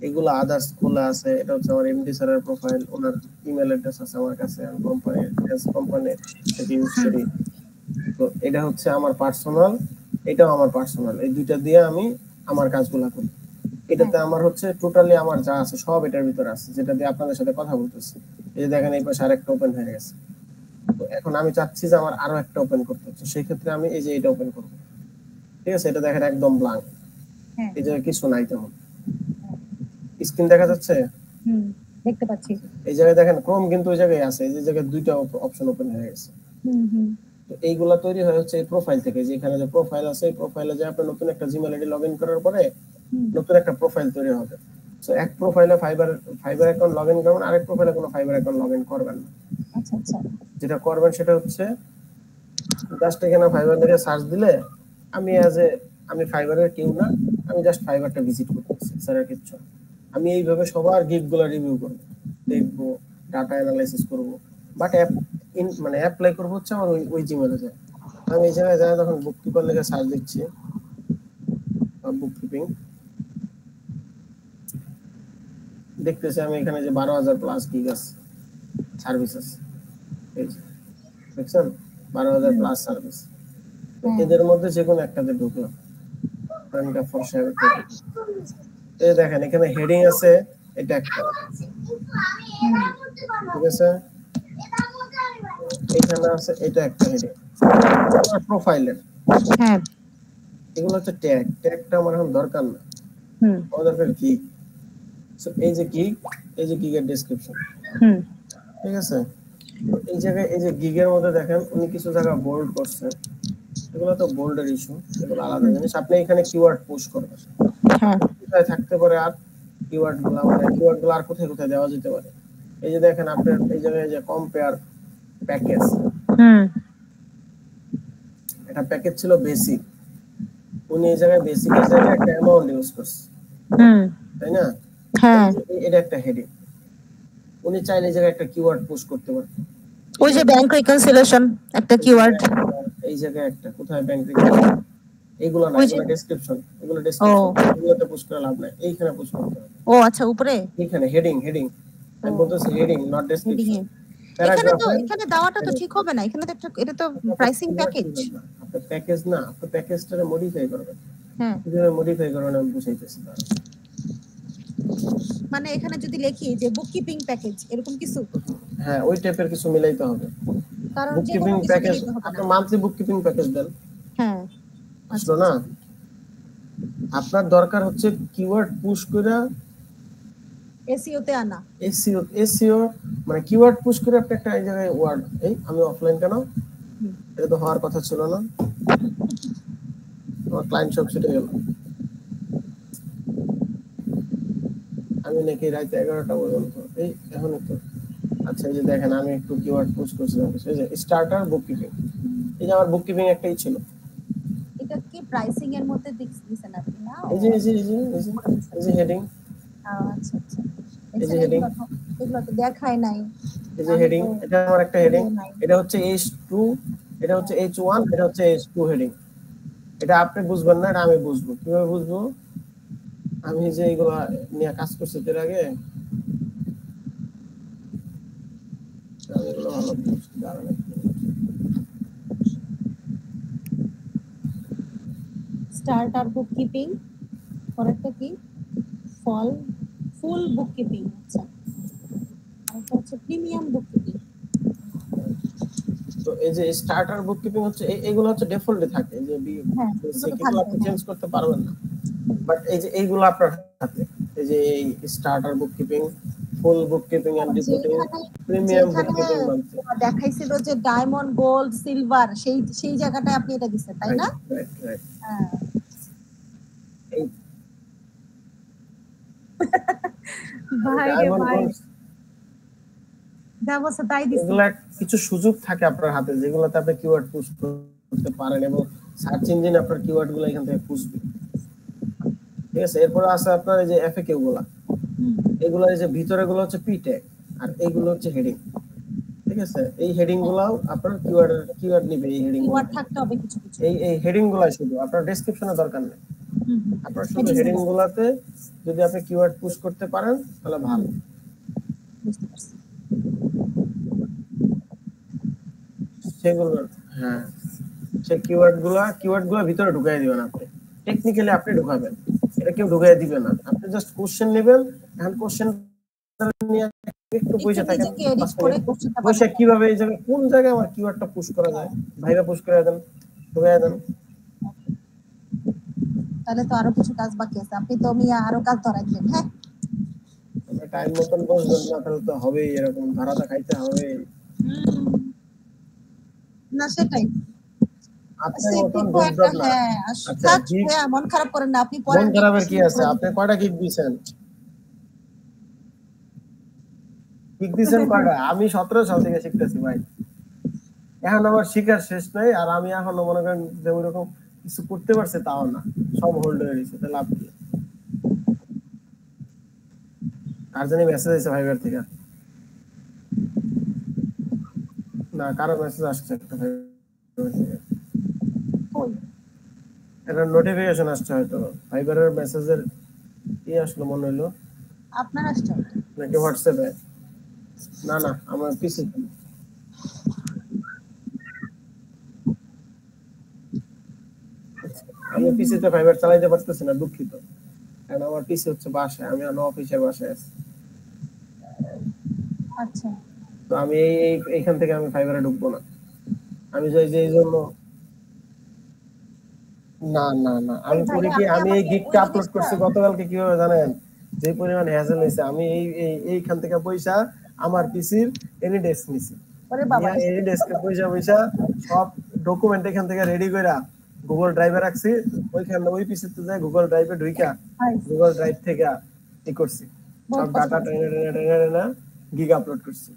এগুলো আদার্স খোলা আছে। এটা হচ্ছে আমার এমডি স্যারের প্রোফাইল, ওনার ইমেল অ্যাড্রেস আছে আমার কাছে, আমি কোম্পানির থেকে ইউজ করি। তো এটা হচ্ছে আমার পার্সোনাল, এটাও আমার পার্সোনাল, এই দুইটা দিয়ে আমি আমার কাজগুলো করি। এটাতে আমার হচ্ছে টোটালি আমার যা আছে সব এটার ভিতরে আছে, যেটা দিয়ে আপনাদের সাথে কথা বলতেছি। এই যে দেখেন এই পাশে আরেকটা ওপেন হয়ে গেছে। তো এখন আমি চাচ্ছি যে আমার আরো একটা ওপেন করতে হচ্ছে, সেই ক্ষেত্রে আমি এই যে এটা ওপেন করব। ঠিক আছে, এটা দেখেন একদম ব্ল্যাঙ্ক, এই জায়গায় কিছু নাই তেমন। স্ক্রিন দেখা যাচ্ছে? দেখতে পাচ্ছি। এই জায়গায় দেখেন ক্রোম কিন্তু ওই জায়গায় আছে, এই যে জায়গায় দুইটা অপশন ওপেন হয়ে গেছে। তো এইগুলা তৈরি হয় হচ্ছে এই প্রোফাইল থেকে, যেখানে যে প্রোফাইল আছে এই প্রোফাইলে যে আপনি নতুন একটা জিমেইল আইডি লগইন করার পরে নতুন একটা প্রোফাইল তৈরি হবে। সো এক প্রোফাইলে ফাইবার অ্যাকাউন্ট লগইন করবেন, আরেক প্রোফাইলে কোনো ফাইবার অ্যাকাউন্ট লগইন করবেন না। আচ্ছা আচ্ছা। যেটা করবেন সেটা হচ্ছে জাস্ট এখানে ফাইবার লিখে সার্চ দিলে, আমি ফাইবারের কেউ না, আমি জাস্ট ফাইবারটা ভিজিট করতেছি, স্যার আর কিচ্ছু। আমি এইভাবে সবার গিগগুলো রিভিউ করব, দেখবো, ডাটা অ্যানালাইসিস করব, বাট মানে অ্যাপ্লাই করব হচ্ছে আমার ওই জিমেইলে যায়। আমি এই জায়গায় যাই, তখন বুককিপার লিখে সার্চ দিচ্ছি, বুককিপিং দেখতেছি আমি এখানে যে 12,000 প্লাস গিগ আছে সার্ভিস আছে, এই যে দেখছেন 12,000 প্লাস সার্ভিস। এদের মধ্যে যে কোনো একটাতে ঢুকলাম, এই দেখেন এখানে হেডিং আছে, এটা একটা, ঠিক আছে, এখানে আছে এটা একটা হেডিং প্রোফাইলের। হ্যাঁ, এগুলো হচ্ছে ট্যাগটা আমার এখন দরকার না, আমার দরকার কি, এই যে গিগ, এই যে গিগের ডেসক্রিপশন, ঠিক আছে। এই জায়গায় এই যে গিগের মধ্যে দেখেন উনি কিছু জায়গা বোল্ড করছে, এগুলো তো বোল্ডের ইস্যু, এগুলো আলাদা জিনিস। আপনি এখানে কিওয়ার্ড পুশ করবেন, হ্যাঁ, কোথায় থাকতে পারে আর কিওয়ার্ডগুলো, মানে কিওয়ার্ডগুলো আর কোথায় কোথায় দেওয়া যেতে পারে। এই যে দেখেন আপনার এই জায়গায় যে কম্পেয়ার প্যাকেজ, এটা প্যাকেজ ছিল বেসিক, উনি এই জায়গায় বেসিকের জায়গায় একটা অ্যামাউন্ট ইউজ করছে, তাই না? হ্যাঁ, এটা একটা হেডিং, উনি চাইলে এই জায়গায় একটা কিওয়ার্ড পুশ করতে পারে, ওই যে ব্যাংক রিকনসিলিয়েশন একটা কিওয়ার্ড, এই জায়গায় একটা কোথায় ব্যাংক রিকনসিলিয়েশন, এগুলো না, এগুলো ডেসক্রিপশন, এগুলোতে পুশ করে লাভ নাই, এইখানে পুশ করতে হবে। ও আচ্ছা, উপরে এখানে হেডিং আমি বলতেছি হেডিং নট ডেসক্রিপশন। এখানে দেওয়াটা তো ঠিক হবে না, এখানে তো এটা তো প্রাইসিং প্যাকেজ, আপনি প্যাকেজ না, আপনি প্যাকেজটারে মডিফাই করবেন। হ্যাঁ, কিভাবে মডিফাই করবেন আমি বুঝাইতেছি। মানে এখানে যদি লিখি যে বুককিপিং প্যাকেজ এরকম কিছু, হ্যাঁ ওই টাইপের কিছু মিলাইতে হবে, কারণ বুককিপিং প্যাকেজ, আপনি মান্থলি বুককিপিং প্যাকেজ দেন, হ্যাঁ আসলো না। আপনার দরকার হচ্ছে কিওয়ার্ড পুশ করে এসইও তে আনা, এসইও মানে কিওয়ার্ড পুশ করে আপনি একটা এই জায়গায় ওয়ার্ড, এই আমি অফলাইন কেন, এটা তো হওয়ার কথা ছিল না, আমার ক্লায়েন্ট সব ছুটে গেল, আমি নাকি রাত 11টা পর্যন্ত, এই এখন তো আচ্ছা। এই যে দেখেন আমি একটু কিওয়ার্ড পুশ করছিলাম, এই যে স্টার্টার বুককিপিং, এই যে আমার বুককিপিং একটাই ছিল, এটা কি প্রাইসিং এর মধ্যে দিছেন আপনি না? এই যে হেডিং, আচ্ছা আচ্ছা, এই যে হেডিং, এগুলো তো দেখাই নাই, এই যে হেডিং, এটা আমার একটা হেডিং, এটা হচ্ছে H2, এটা হচ্ছে H1, এটা হচ্ছে H2 হেডিং। এটা আপনি বুঝবেন না, এটা আমি বুঝবো। কিভাবে বুঝবো? আমি যে এগুলা নিয়ে কাজ করছি এর আগে, এগুলো ভালো বুঝতে পারবেন। স্টার্টার বুককিপিং, পরেরটা কি? ফুল বুককিপিং, আচ্ছা, আর এটা হচ্ছে প্রিমিয়াম বুককিপিং। তো এই যে স্টার্টার বুককিপিং হচ্ছে এগুলো হচ্ছে ডিফল্টে থাকে, যে সেগুলো আপনি চেঞ্জ করতে পারবেন না, বাট এই যে এইগুলো আপনার হাতে, এই যে এই starter bookkeeping, full bookkeeping and reporting, premium bookkeeping বলতে দেখাইছিল যে ডায়মন্ড, গোল্ড, সিলভার, সেই জায়গাটায় আপনি এটা দিবেন, তাই না? হ্যাঁ, এই ভাই রে ভাই, ব্যবস্থা তাই দিছে। এগুলা কিছু সুযোগ থাকে আপনার হাতে, যেগুলোতে আপনি কিওয়ার্ড পুশ করতে পারেন এবং সার্চ ইঞ্জিন আপনার কিওয়ার্ডগুলো এখান থেকে খুঁজবে, ঠিক আছে। এরপর আছে আপনার এই যে এফএকিউ গুলা, এগুলো এই যে ভিতরে গুলো হচ্ছে পি ট্যাগ আর এইগুলো হচ্ছে হেডিং, ঠিক আছে। এই হেডিং গুলাও আপনার কিওয়ার্ড নিবে, এই হেডিং কিওয়ার্ড থাকতে হবে কিছু, এই হেডিং গুলা শুধু আপনার ডেসক্রিপশনে দরকার নেই। আপনার শুধু হেডিং গুলাতে যদি আপনি কিওয়ার্ড পুশ করতে পারেন তাহলে ভালো। বুঝতে পারছি। সেগুলো হ্যাঁ, সেই কিওয়ার্ড গুলা ভিতরে ঢুকাই দিবেন আপনি। টেকনিক্যালি আপনি ঢুকাবেন, এটা কেউ ঢুকাই দিবে না। আপনি জাস্ট কোশ্চেন নেবেন, এখন কোশ্চেন নিয়ে একটু বসে থাকেন 5 মিনিট, বসে কিভাবে এই জায়গায় কোন জায়গায় আমার কিওয়ার্ডটা পুশ করা যায়, ভাইবা পুশ করে দেন, ঢুকাই দেন। তাহলে তো আরো কিছু কাজ বাকি আছে, আপনি তো মিয়া আরো কাজ ধরাইলেন। হ্যাঁ, টাইম মতন বসবেন না তাহলে তো হবেই, এরকম ধারাটা খাইতে হবে। না সেটাই আপনার মতন ডোপ না। হ্যাঁ, আচ্ছা মন খারাপ করেন না, আপনি মন খারাপের কি আছে? আপনি কয়টা কিক দিয়েছেন? কিক দিয়েছেন কয়টা? আমি 17 সাল থেকে শিখতেছি ভাই, এখন আমার শিখার শেষ নাই। আর আমি এখনো মনে করেন যে ওইরকম কিছু করতে পারছে তাও না, সব হোল্ড হয়ে গেছে। তাহলে লাভ কি? আর জানি মেসেজ এসেছে ভাইবার থেকে, না কারো মেসেজ আসছে একটা ভাইবার থেকে, একটা নোটিফিকেশন আসছে হয়তো ভাইবারের মেসেজের। কি আসলো মনে হলো? আপনার আসছে নাকি হোয়াটসঅ্যাপে? না না, আমার পিসি, আমি পিসিতে ফাইবার চালাইতে পারতেছি না, দুঃখিত। কারণ আমার পিসি হচ্ছে বাসায়, আমি অফিসের বাসায় আছি। আচ্ছা, তো আমি এইখান থেকে আমি ফাইবারে ঢুকবো না। আমি যাই যে এই জন্য না না না, আমি করি কি, আমি এই গিগটা আপলোড করছি গতকালকে। কিভাবে জানেন? যে পরিমাণ হ্যাসেল হয়েছে, আমি এইখান থেকে পয়সা আমার পিসির এনি ডেস্ক নিছি, এনি ডেস্কে পয়সা পয়সা সব ডকুমেন্ট এখান থেকে রেডি কইরা গুগল ড্রাইভে রাখছি। ওইখানে ওই পিসিতে যায় গুগল ড্রাইভে ঢুইকা গুগল ড্রাইভ থেকে ই করছি, সব ডাটা টেনে টেনে টেনে টেনে গিগ আপলোড করছি।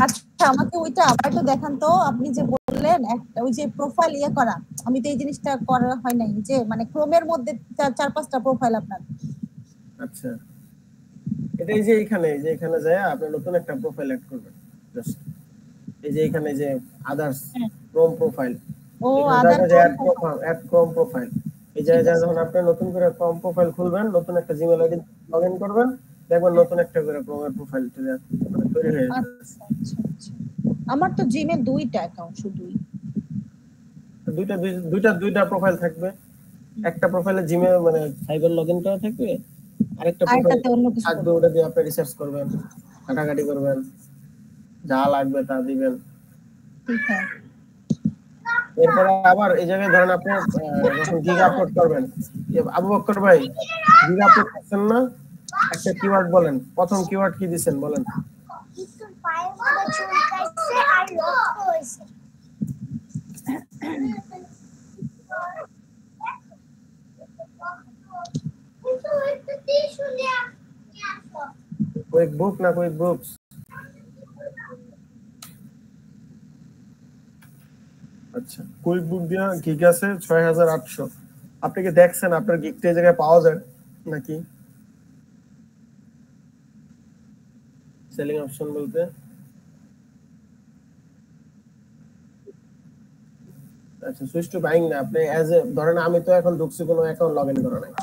আচ্ছা, আমাকে ওইটা আবার একটু দেখান তো। আপনি যে বললেন একটা ওই যে প্রোফাইল ইয়ে করা, আমি তো এই জিনিসটা করা হয় নাই, যে মানে ক্রোমের মধ্যে 4-5টা প্রোফাইল আপনার। আচ্ছা, এটাই যে এখানে যায় আপনি নতুন একটা প্রোফাইল অ্যাড করবেন। জাস্ট এই যে এখানে যে আদার্স ক্রোম প্রোফাইল, এখানে যে অ্যাড ক্রোম প্রোফাইল, এই জায়গায় যখন আপনি নতুন করে ক্রোম প্রোফাইল খুলবেন, নতুন একটা জিমেইল আইডি লগইন করবেন, দেখবেন নতুন একটা করে ক্রোমের প্রোফাইল তৈরি হয়ে যাবে। আমার তো জিমেইল 2টা অ্যাকাউন্ট, শুধুই দুইটা প্রোফাইল থাকবে। একটা প্রোফাইলে জিমেইল মানে ফাইবার লগইন করা থাকবে, আরেকটা প্রোফাইল থাকবে ওটা দিয়ে আপনি রিসার্চ করবেন, ঘাটাঘাটি করবেন, যা লাগবে তা দিবেন। ঠিক আছে। এরপরে আবার এই জায়গায় ধরেন আপনি যখন গিগ আপলোড করবেন, আবু বকর ভাই গিগ আপলোড করছেন না, একটা কিওয়ার্ড বলেন, প্রথম কিওয়ার্ড কি দিবেন বলেন? কুইক বুক না কুইক বুকস? আচ্ছা, কুইক বুক দিয়া গিগ আছে 6800। আপনি কি দেখছেন আপনার গিগটা এই জায়গায় পাওয়া যায় নাকি? সেলিং অপশন বলতে আচ্ছা, সুইচ টু বাইং না, আপনি অ্যাজ এ ধরেন আমি তো এখন ঢুকছি, কোনো অ্যাকাউন্ট লগইন করা নাই।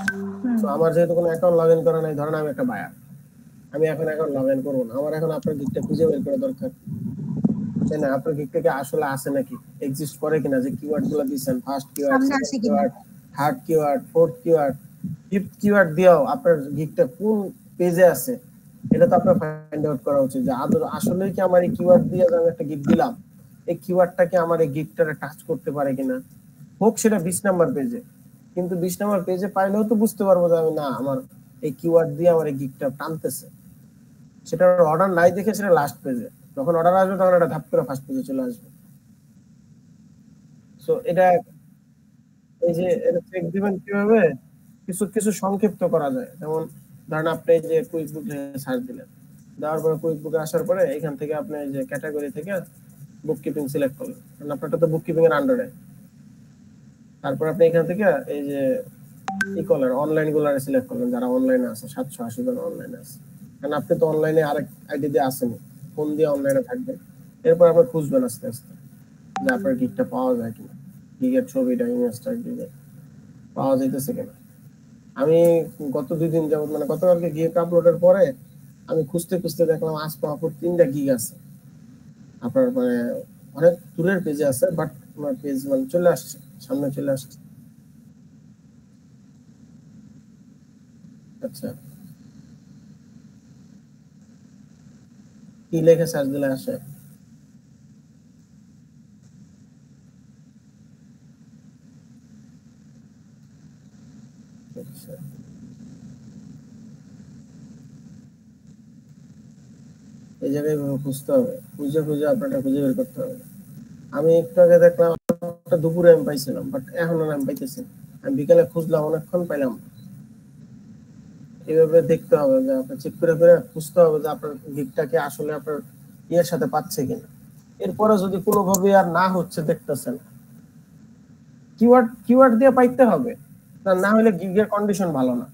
তো আমার যেহেতু কোনো অ্যাকাউন্ট লগইন করা নাই, ধরেন আমি একটা বায়ার, আমি এখন অ্যাকাউন্ট লগইন করব না, আমার এখন আপনার গিগটা খুঁজে বের করা দরকার, তাই না? আপনার গিগটা কি আসলে আছে নাকি, এক্সিস্ট করে কিনা, যে কিওয়ার্ডগুলো দিবেন, first keyword, second keyword, third keyword, fourth keyword, fifth keyword দিয়েও আপনার গিগটা কোন পেজে আছে এটা তো আপনার ফাইন্ড আউট করা উচিত, যে আসলেই কি আমার এই কিওয়ার্ড দিয়ে আমি একটা গিগ দিলাম, এই কিওয়ার্ডটা কি আমার এই গিগটারে টাচ করতে পারে কিনা, হোক সেটা 20 নাম্বার পেজে। কিন্তু 20 নাম্বার পেজে পাইলেও তো বুঝতে পারবো যে আমি না, আমার এই কিওয়ার্ড দিয়ে আমার এই গিগটা টানতেছে। সেটা অর্ডার নাই দেখে সেটা লাস্ট পেজে, যখন অর্ডার আসবে তখন এটা ধাপ করে ফার্স্ট পেজে চলে আসবে। সো এটা এই যে এটা চেক দিবেন কিভাবে, কিছু কিছু সংক্ষিপ্ত করা যায়। যেমন ধরেন আপনি এই যে কুইক বুক সার্চ দিলেন, দেওয়ার পরে কুইক বুকে আসার পরে এখান থেকে আপনি এই যে ক্যাটাগরি থেকে বুক কিপিং সিলেক্ট করলেন, কারণ আপনারটা তো বুক কিপিং এর আন্ডারে। তারপর আপনি এখান থেকে এই যে ই করলেন, অনলাইন গুলারে সিলেক্ট করলেন, যারা অনলাইনে আছে, 780 জন অনলাইনে আছে, কারণ আপনি তো অনলাইনে আরেক আইডি দিয়ে আসেন, ফোন দিয়ে অনলাইনে থাকবেন। এরপর আপনি খুঁজবেন আস্তে আস্তে, যে আপনার গিগটা পাওয়া যায় কিনা, গিগের ছবিটা ইমেজটা গিগে পাওয়া যাইতেছে কিনা। আমি গত 2 দিন যাবত মানে গতকালকে গিগ আপলোডের পরে আমি খুঁজতে খুঁজতে দেখলাম আজকে আপুর 3টা গিগ আছে আপনার, মানে অনেক দূরের পেজে আছে, বাট আমার পেজ মানে চলে আসছে, সামনে চলে আসছে। আচ্ছা, কি লেখে সার্চ দিলে আসে? আচ্ছা, এই জায়গায় খুঁজতে হবে, খুঁজে খুঁজে আপনারটা খুঁজে বের করতে হবে। আমি একটু আগে দেখলাম একটা দুপুরে আমি পাইছিলাম, বাট এখন আর আমি পাইতেছি না। আমি বিকালে খুঁজলাম, অনেকক্ষণ পাইলাম। এইভাবে দেখতে হবে যে আপনার চেক করে করে খুঁজতে হবে যে আপনার গিগটাকে আসলে আপনার ইয়ের সাথে পাচ্ছে কিনা। এরপরে যদি কোনোভাবে আর না হচ্ছে দেখতেছেন, কিওয়ার্ড দিয়ে পাইতে হবে, না হলে গিগের কন্ডিশন ভালো না।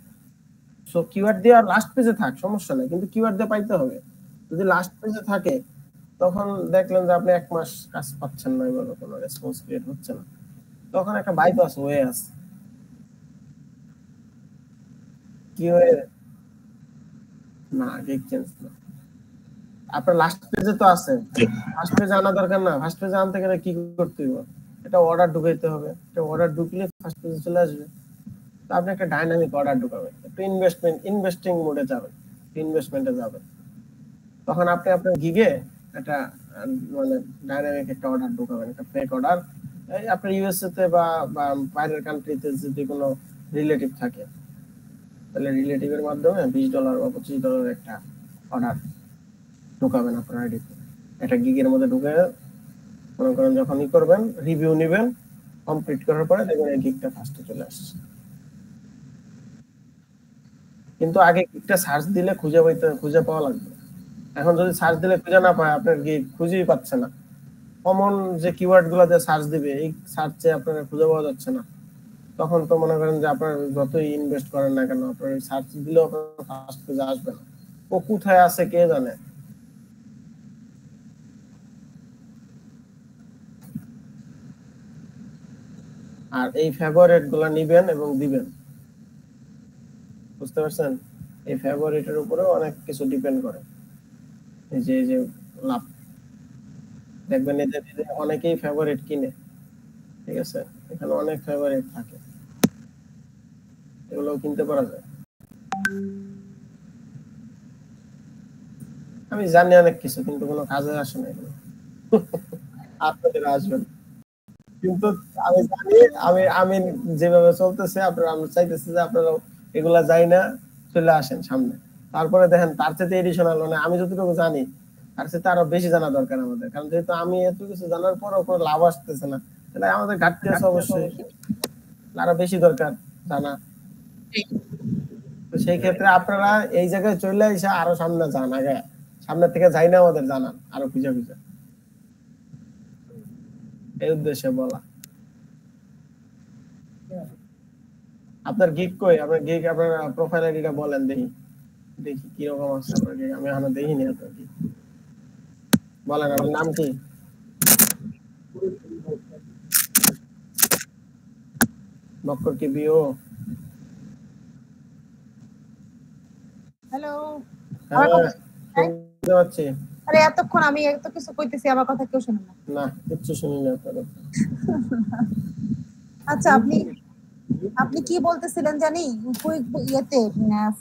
সো কিওয়ার্ড দিয়ে আর লাস্ট পেজে থাক, সমস্যা নেই, কিন্তু কিওয়ার্ড দিয়ে পাইতে হবে। যদি লাস্ট পেজে থাকে তখন দেখলেন যে আপনি 1 মাস কাজ পাচ্ছেন না, এবার কোনো রেসপন্স ক্রিয়েট হচ্ছে না, তখন একটা বাইপাস হয়ে আছে। কি হয়ে না, গিগ চেঞ্জ না, আপনার লাস্ট পেজে তো আছে, ফার্স্ট পেজে আনা দরকার না। ফার্স্ট পেজে আনতে গেলে কি করতে হবে? এটা অর্ডার ঢুকাইতে হবে, এটা অর্ডার ঢুকলে ফার্স্ট পেজে চলে আসবে। তো আপনি একটা ডাইনামিক অর্ডার ঢুকাবেন, একটু ইনভেস্টিং মোডে যাবেন, ইনভেস্টমেন্টে যাবেন, তখন আপনি আপনার গিগে একটা মানে ডাইনামিক একটা অর্ডার ঢুকাবেন, একটা ফেক অর্ডার। এই আপনার ইউএসএ তে বা বাইরের কান্ট্রিতে যদি কোনো রিলেটিভ থাকে, তাহলে রিলেটিভের মাধ্যমে $20 বা $25 একটা অর্ডার ঢুকাবেন আপনার আইডিতে। একটা গিগের মধ্যে ঢুকে মনে করেন যখন ই করবেন, রিভিউ নেবেন, কমপ্লিট করার পরে দেখবেন এই গিগটা ফার্স্টে চলে আসছে। কিন্তু আগে গিগটা সার্চ দিলে খুঁজে পাওয়া লাগবে। এখন যদি সার্চ দিলে খুঁজে না পায়, আপনার গিগ খুঁজেই পাচ্ছে না। কমন যে কিওয়ার্ড গুলাতে সার্চ দিবে, এই সার্চে আপনার খুঁজে পাওয়া যাচ্ছে না, তখন তো মনে করেন যে আপনার যতই ইনভেস্ট করেন না কেন, আপনার সার্চ দিলেও আপনার ফার্স্ট পেজে আসবে না। ও কোথায় আছে কে জানে। আর এই ফেভারিট গুলা নিবেন এবং দিবেন, বুঝতে পারছেন? এই ফেভারিটের উপরেও অনেক কিছু ডিপেন্ড করে। এই যে লাভ, দেখবেন এদের অনেকেই ফেভারিট কিনে, ঠিক আছে, এখানে অনেক ফেভারিট থাকে, এগুলোও কিনতে পারা যায়। আমি জানি অনেক কিছু, কিন্তু কোনো কাজে আসে না এগুলো। আপনাদের আসবেন, কিন্তু আমি জানি, আমি যেভাবে চলতেছে আপনারা, আমি চাইতেছি যে আপনারা এগুলা যাই না, চলে আসেন সামনে। তারপরে দেখেন তার চেয়ে এডিশনাল, মানে আমি যতটুকু জানি তার চেয়ে আরো বেশি জানা দরকার আমাদের, কারণ যেহেতু আমি এত কিছু জানার পরও কোনো লাভ আসতেছে না, তাহলে আমাদের ঘাটতি আছে অবশ্যই, আরো বেশি দরকার জানা। তো সেই ক্ষেত্রে আপনারা এই জায়গায় চলে এসে আরো সামনে যান, আগে সামনে থেকে যাই না আমাদের জানান, আরো খুঁজে খুঁজে, এই উদ্দেশ্যে বলা। আপনার গিগ কই? আপনার গিগ, আপনার প্রোফাইল আইডিটা বলেন দেখি, দেখি কিরকম আছে আপনার গিগ। আমি এখনো দেখিনি আপনার গিগ, বলেন আপনার নাম কি? বক্কর কি বিও? হ্যালো, আমার হ্যাঁ, কথা শুনতে পাচ্ছি। আরে এতক্ষণ আমি এত কিছু কইতেছি, আমার কথা কেউ শুনে না। না, কিচ্ছু শুনি না আপনার কথা। আচ্ছা, আপনি আপনি কি বলতেছিলেন জানি, ইয়েতে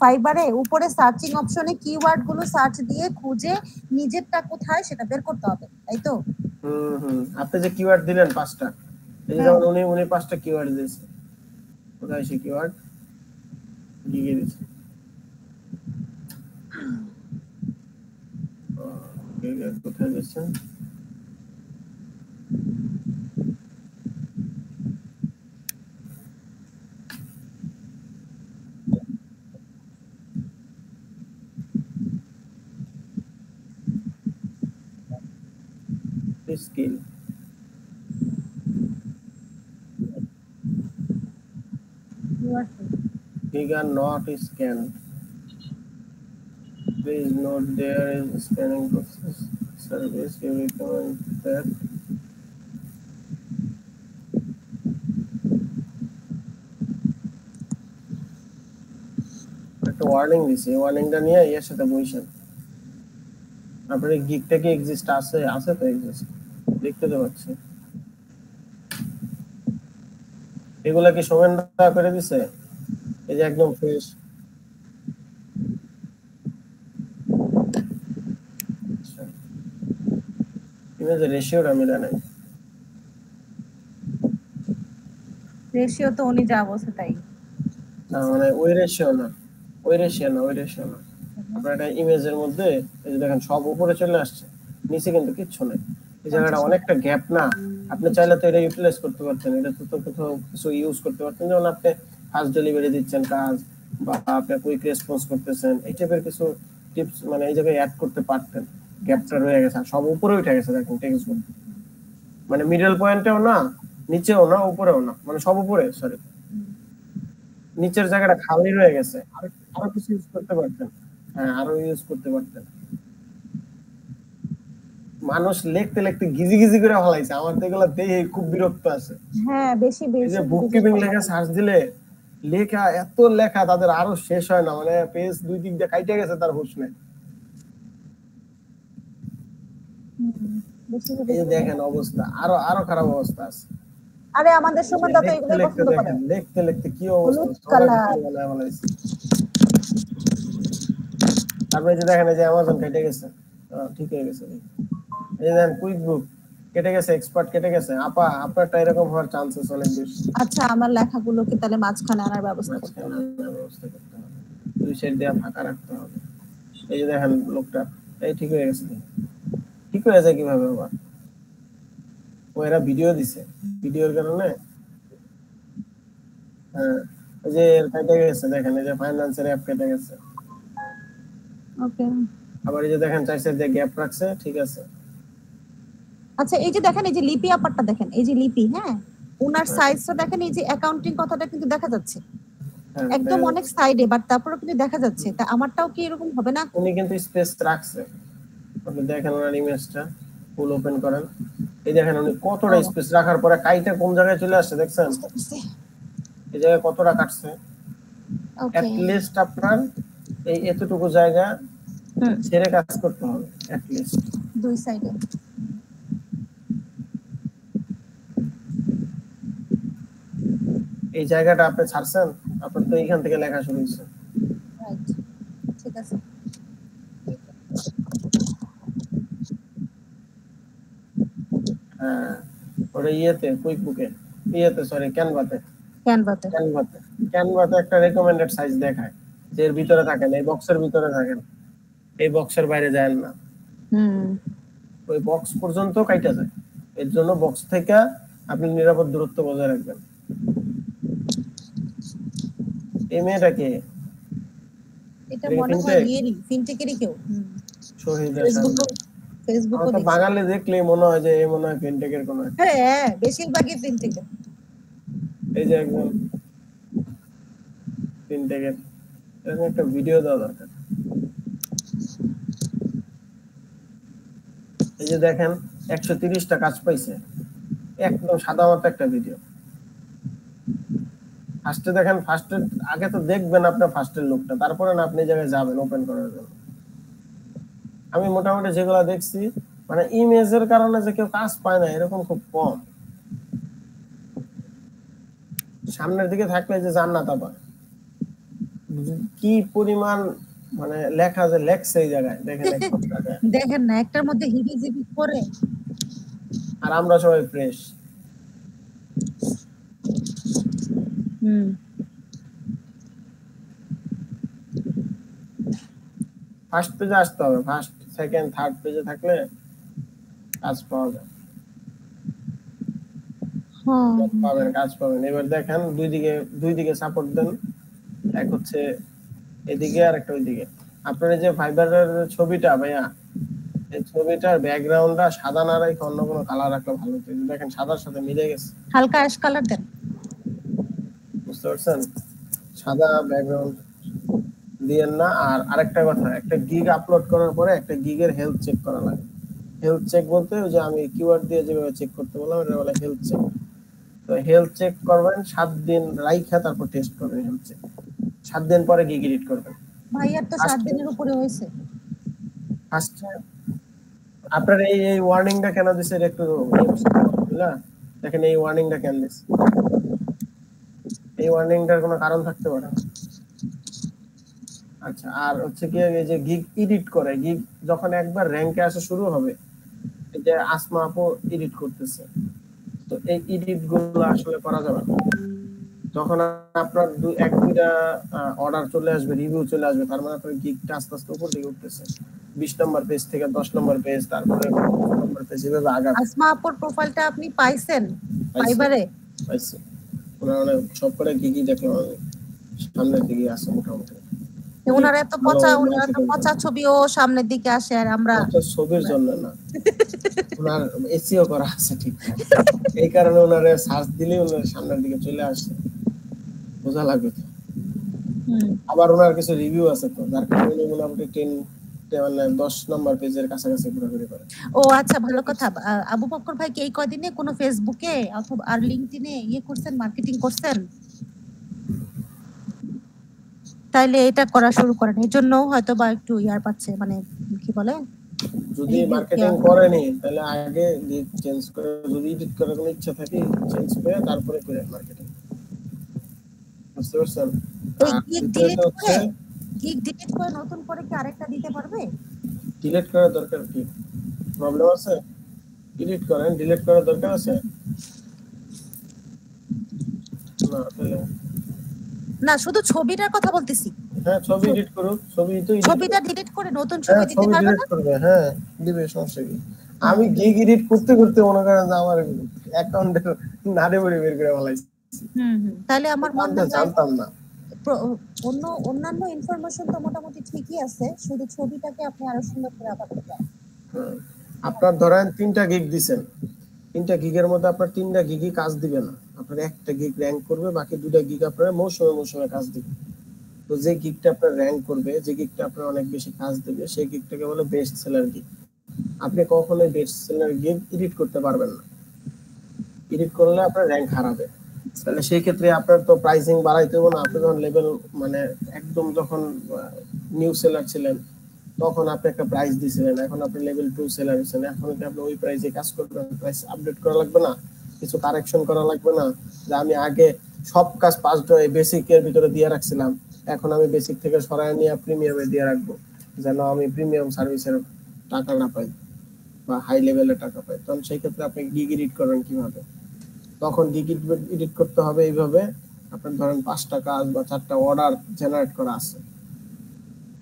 ফাইবারে উপরে সার্চিং অপশনে কিওয়ার্ড গুলো সার্চ দিয়ে খুঁজে নিজেরটা কোথায় সেটা বের করতে হবে, তাই তো? আপনি যে কিওয়ার্ড দিলেন 5টা, এই যে হ্যাঁ। যেমন উনি 5টা কিওয়ার্ড দিয়েছে, কোথায় সে কিওয়ার্ড গিগে দিয়েছে? গিগে কোথায় দিয়েছেন? Skill, gig are not scanned. Please note there is scanning process service. You recommend that একটা ওয়ার্নিং দিছি, এই ওয়ার্নিংটা নিয়ে এর সাথে বইছেন। আপনার গিগটা কি এক্সিস্ট আছে? আছে তো এক্সিস্ট, দেখতে তো পাচ্ছি। এগুলা কি সমেনদা করে দিছে? এই যে একদম ফ্রেশ। ইমেজের রেশিওটা মিলে নাই। রেশিও তো উনি যা বলছে তাই। না মানে ওই রেশিও না, ওই রেশিও না, ওই রেশিও না। আপনার একটা ইমেজের মধ্যে এই যে দেখেন সব উপরে চলে আসছে, নিচে কিন্তু কিচ্ছু নেই। এই জায়গাটা অনেকটা গ্যাপ না? আপনি চাইলে তো এটা ইউটিলাইজ করতে পারতেন, এটা তো কোথাও কিছু ইউজ করতে পারতেন, যেমন আপনি ফাস্ট ডেলিভারি দিচ্ছেন কাজ, বা আপনি কুইক রেসপন্স করতেছেন, এই টাইপের কিছু টিপস মানে এই জায়গায় অ্যাড করতে পারতেন। গ্যাপটা রয়ে গেছে, সব উপরে উঠে গেছে দেখেন টেক্সটগুলো, মানে মিডল পয়েন্টেও না, নিচেও না, উপরেও না, মানে সব উপরে, সরি নিচের জায়গাটা খালি রয়ে গেছে। আরো কিছু ইউজ করতে পারতেন। হ্যাঁ, আরো ইউজ করতে পারতেন। মানুষ লিখতে লিখতে গিজি গিজি করে ফলাইছে, আমার তো এগুলো দেখে খুব বিরক্ত আছে। হ্যাঁ, বেশি এই যে বেশি বুক কিপিং লেখা সার্চ দিলে লেখা এত লেখা তাদের আরো শেষ হয় না, মানে পেজ দুই দিক দিয়ে কাইটে গেছে তার হুঁশ নেই। এই যে দেখেন অবস্থা, আরো আরো খারাপ অবস্থা আছে। আরে আমাদের সুমনদা তো এগুলো পছন্দ করে। লিখতে লিখতে কি অবস্থা, হলুদ কালার। তারপরে যে দেখেন এই যে অ্যামাজন কেটে গেছে, ঠিক হয়ে গেছে। এই যে দেখেন কুইক বুক কেটে গেছে, এক্সপার্ট কেটে গেছে। আপা আপনারটা এরকম হওয়ার চান্সেস অনেক বেশি। আচ্ছা, আমার লেখাগুলোকে তাহলে মাঝখানে আনার ব্যবস্থা করতে হবে। দুই সাইড দিয়ে ফাঁকা রাখতে হবে। এই যে দেখেন লোকটা, এই ঠিক হয়ে গেছে। ঠিক হয়ে যায় কিভাবে আবার? ও এরা ভিডিও দিছে, ভিডিওর কারণে। হ্যাঁ, এই যে কেটে গেছে, দেখেন এই যে ফাইন্যান্সের অ্যাপ কেটে গেছে। ওকে। আবার এই যে দেখেন চার সাইড দিয়ে গ্যাপ রাখছে, ঠিক আছে। আচ্ছা, এই যে দেখেন, এই যে লিপি আপারটা দেখেন, এই যে লিপি, হ্যাঁ ওনার সাইজটা দেখেন, এই যে অ্যাকাউন্টিং কথাটা কিন্তু দেখা যাচ্ছে একদম অনেক সাইডে, বাট তারপরে কিন্তু দেখা যাচ্ছে। তা আমারটাও কি এরকম হবে না? উনি কিন্তু স্পেস রাখছে। আপনি দেখেন ওনার ইমেজটা ফুল ওপেন করেন, এই দেখেন উনি কতটা স্পেস রাখার পরে কাইটা কোন জায়গায় চলে আসছে দেখছেন? এই জায়গায় কতটা কাটছে। এট লিস্ট আপনার এই এতটুকু জায়গা ছেড়ে কাজ করতে হবে, এট লিস্ট দুই সাইডে। এই জায়গাটা আপনি ছাড়ছেন, আপনার তো এইখান থেকে লেখা শুরু হয়েছে। রাইট, ঠিক আছে। হ্যাঁ, ওটা ইয়েতে কুইক বুকে, ইয়েতে সরি ক্যানভাতে, ক্যানভাতে একটা রেকমেন্ডেড সাইজ দেখায়, যে এর ভিতরে থাকেন, এই বক্সের ভিতরে থাকেন, এই বক্সের বাইরে যায় না। ওই বক্স পর্যন্ত কাইটা যায়, এর জন্য বক্স থেকে আপনি নিরাপদ দূরত্ব বজায় রাখবেন। এই মেয়েটাকে এটা মনে হয় ইয়েরই, ফিনটেকেরই কেউ। ফেসবুকে বাঙালি দেখলে মনে হয় যে এই মনে হয় ফিনটেকের কোন। হ্যাঁ, বেশিরভাগই ফিনটেকের। এই যে একদম ফিনটেকের এরকম একটা ভিডিও দেওয়া দরকার। এই যে দেখেন 130টা কাজ পাইছে, একদম সাদা মাথা একটা ভিডিও। ফার্স্টে দেখেন, ফার্স্টে আগে তো দেখবেন আপনার ফার্স্টের লোকটা, তারপরে না আপনি জায়গায় যাবেন ওপেন করার জন্য। আমি মোটামুটি যেগুলো দেখছি, মানে ইমেজের কারণে যে কেউ কাজ পায় না এরকম খুব কম। সামনের দিকে থাকলে যে জান্নাত আবার কি পরিমাণ মানে লেখা যে লেখছে এই জায়গায় দেখেন, দেখেন না একটার মধ্যে হিবিজিবি করে, আর আমরা সবাই ফ্রেশ। ফার্স্ট পেজে আসতে হবে, ফার্স্ট সেকেন্ড থার্ড পেজে থাকলে কাজ পাওয়া যায়। পাবেন, কাজ পাবেন। এবার দেখেন দুই দিকে সাপোর্ট দেন, এক হচ্ছে এদিকে আর একটা ওইদিকে। আপনার এই যে ফাইবারের ছবিটা ভাইয়া, এই ছবিটার ব্যাকগ্রাউন্ডটা সাদা না রেখে অন্য কোনো কালার রাখলে ভালো হতো। দেখেন সাদার সাথে মিলে গেছে, হালকা অ্যাশ কালার দেন, বুঝতে পারছেন? সাদা ব্যাকগ্রাউন্ড দিয়েন না। আর আরেকটা কথা, একটা গিগ আপলোড করার পরে একটা গিগের হেলথ চেক করা লাগে। হেলথ চেক বলতে ওই যে আমি কিওয়ার্ড দিয়ে যেভাবে চেক করতে বললাম, এটা বলে হেলথ চেক। তো হেলথ চেক করবেন 7 দিন রাইখা, তারপর টেস্ট করবেন। হেলথ চেক 7 দিন পরে গিগ এডিট করবেন। ভাইয়ার তো 7 দিনের উপরে হয়েছে। আচ্ছা, আপনার এই ওয়ার্নিংটা কেন দিছে একটু বুঝলা? দেখেন এই ওয়ার্নিংটা কেন দিছে, এই ওয়ার্নিংটার কোনো কারণ থাকতে পারে। আচ্ছা, আর হচ্ছে কি এই যে গিগ এডিট করে, গিগ যখন একবার র‍্যাঙ্কে আসা শুরু হবে, এই যে আসমা আপু এডিট করতেছে, তো এই এডিট গুলো আসলে করা যাবে না। যখন আপনার এক দুইটা অর্ডার চলে আসবে, রিভিউ চলে আসবে, তার মানে আপনার গিগটা আস্তে আস্তে উপর দিকে উঠতেছে, 20 নম্বর পেজ থেকে 10 নম্বর পেজ, তারপরে 15 নম্বর পেজ, এভাবে আগাবে। আসমা আপুর প্রোফাইলটা আপনি পাইছেন ফাইবারে? পাইছি, ওনার সব করে গিগই দেখলাম আমি, সামনের দিকে আছে মোটামুটি। ওনার এত পচা ছবিও সামনের দিকে আসে, আর আমরা ছবির জন্য না, ওনার এসইও করা আছে ঠিক, এই কারণে ওনারে সার্চ দিলে ওনার সামনের দিকে চলে আসে, বোঝা লাগবে তো। আবার ওনার কিছু রিভিউ আছে তো, যার কারণে উনি মোটামুটি 10 নম্বর পেজের কাছাকাছি ঘোরাঘুরি করে। ও আচ্ছা, ভালো কথা। আবু বকর ভাই কি এই কয়দিনে কোনো ফেসবুকে অথবা আর লিংকডইনে করছেন, মার্কেটিং করছেন? তাইলে এটা করা শুরু করেন, এর জন্য হয়তো বা একটু ইয়ার পাচ্ছে, মানে কি বলে, যদি মার্কেটিং করেনি তাহলে আগে লিড চেঞ্জ করে, যদি এডিট করার কোনো ইচ্ছা থাকে চেঞ্জ করে তারপরে করে মার্কেটিং, বুঝতে পারছেন? গিগ ডিলিট করে নতুন করে কি আরেকটা দিতে পারবে? ডিলিট করার দরকার কি, প্রবলেম আছে? ডিলিট করেন, ডিলিট করার দরকার আছে না? তাহলে না, শুধু ছবিটার কথা বলতেছি। হ্যাঁ, ছবি এডিট করুক, ছবিটা ডিলিট করে নতুন ছবি দিতে পারবে না? হ্যাঁ, দিবে, সমস্যা কি? আমি গিগ এডিট করতে করতে মনে করেন যে আমার অ্যাকাউন্টে নাড়ে বড়ি বের করে ফেলাইছি। তাহলে আমার মনে হয় জানতাম না। অন্যান্য ইনফরমেশন তো মোটামুটি ঠিকই আছে, শুধু ছবিটাকে আপনি আরো সুন্দর করে আপাতত পারেন। আপনার ধরেন 3টা গিগ দিবেন, 3টা গিগের মধ্যে আপনার 3টা গিগই কাজ দিবে না, আপনার একটা গিগ র‍্যাঙ্ক করবে, বাকি 2টা গিগ আপনার মৌসুমে কাজ দিবে। তো যে গিগটা আপনার র‍্যাঙ্ক করবে, যে গিগটা আপনার অনেক বেশি কাজ দেবে, সেই গিগটাকে বলে বেস্ট সেলার গিগ। আপনি কখনোই বেস্ট সেলার গিগ এডিট করতে পারবেন না, এডিট করলে আপনার র‍্যাঙ্ক হারাবে। তাহলে সেই ক্ষেত্রে আপনার তো প্রাইসিং বাড়াইতে হবে না। আপনি যখন লেভেল মানে একদম যখন নিউ সেলার ছিলেন তখন আপনি একটা প্রাইস দিছিলেন, এখন আপনি লেভেল 2 সেলার হয়েছেন, এখন কি আপনি ওই প্রাইসে কাজ করবেন? প্রাইস আপডেট করা লাগবে না, কিছু কারেকশন করা লাগবে না, যে আমি আগে সব কাজ 5 বেসিকের ভিতরে দিয়ে রাখছিলাম, এখন আমি বেসিক থেকে সরায় নিয়ে প্রিমিয়ামে দিয়ে রাখবো, যেন আমি প্রিমিয়াম সার্ভিসের টাকা না পাই বা হাই লেভেলের টাকা পাই। তখন সেই ক্ষেত্রে আপনি গিগ এডিট করবেন কিভাবে? তখন গিগ এডিট করতে হবে এইভাবে, আপনার ধরেন 5টা কাজ বা 4টা অর্ডার জেনারেট করা আছে,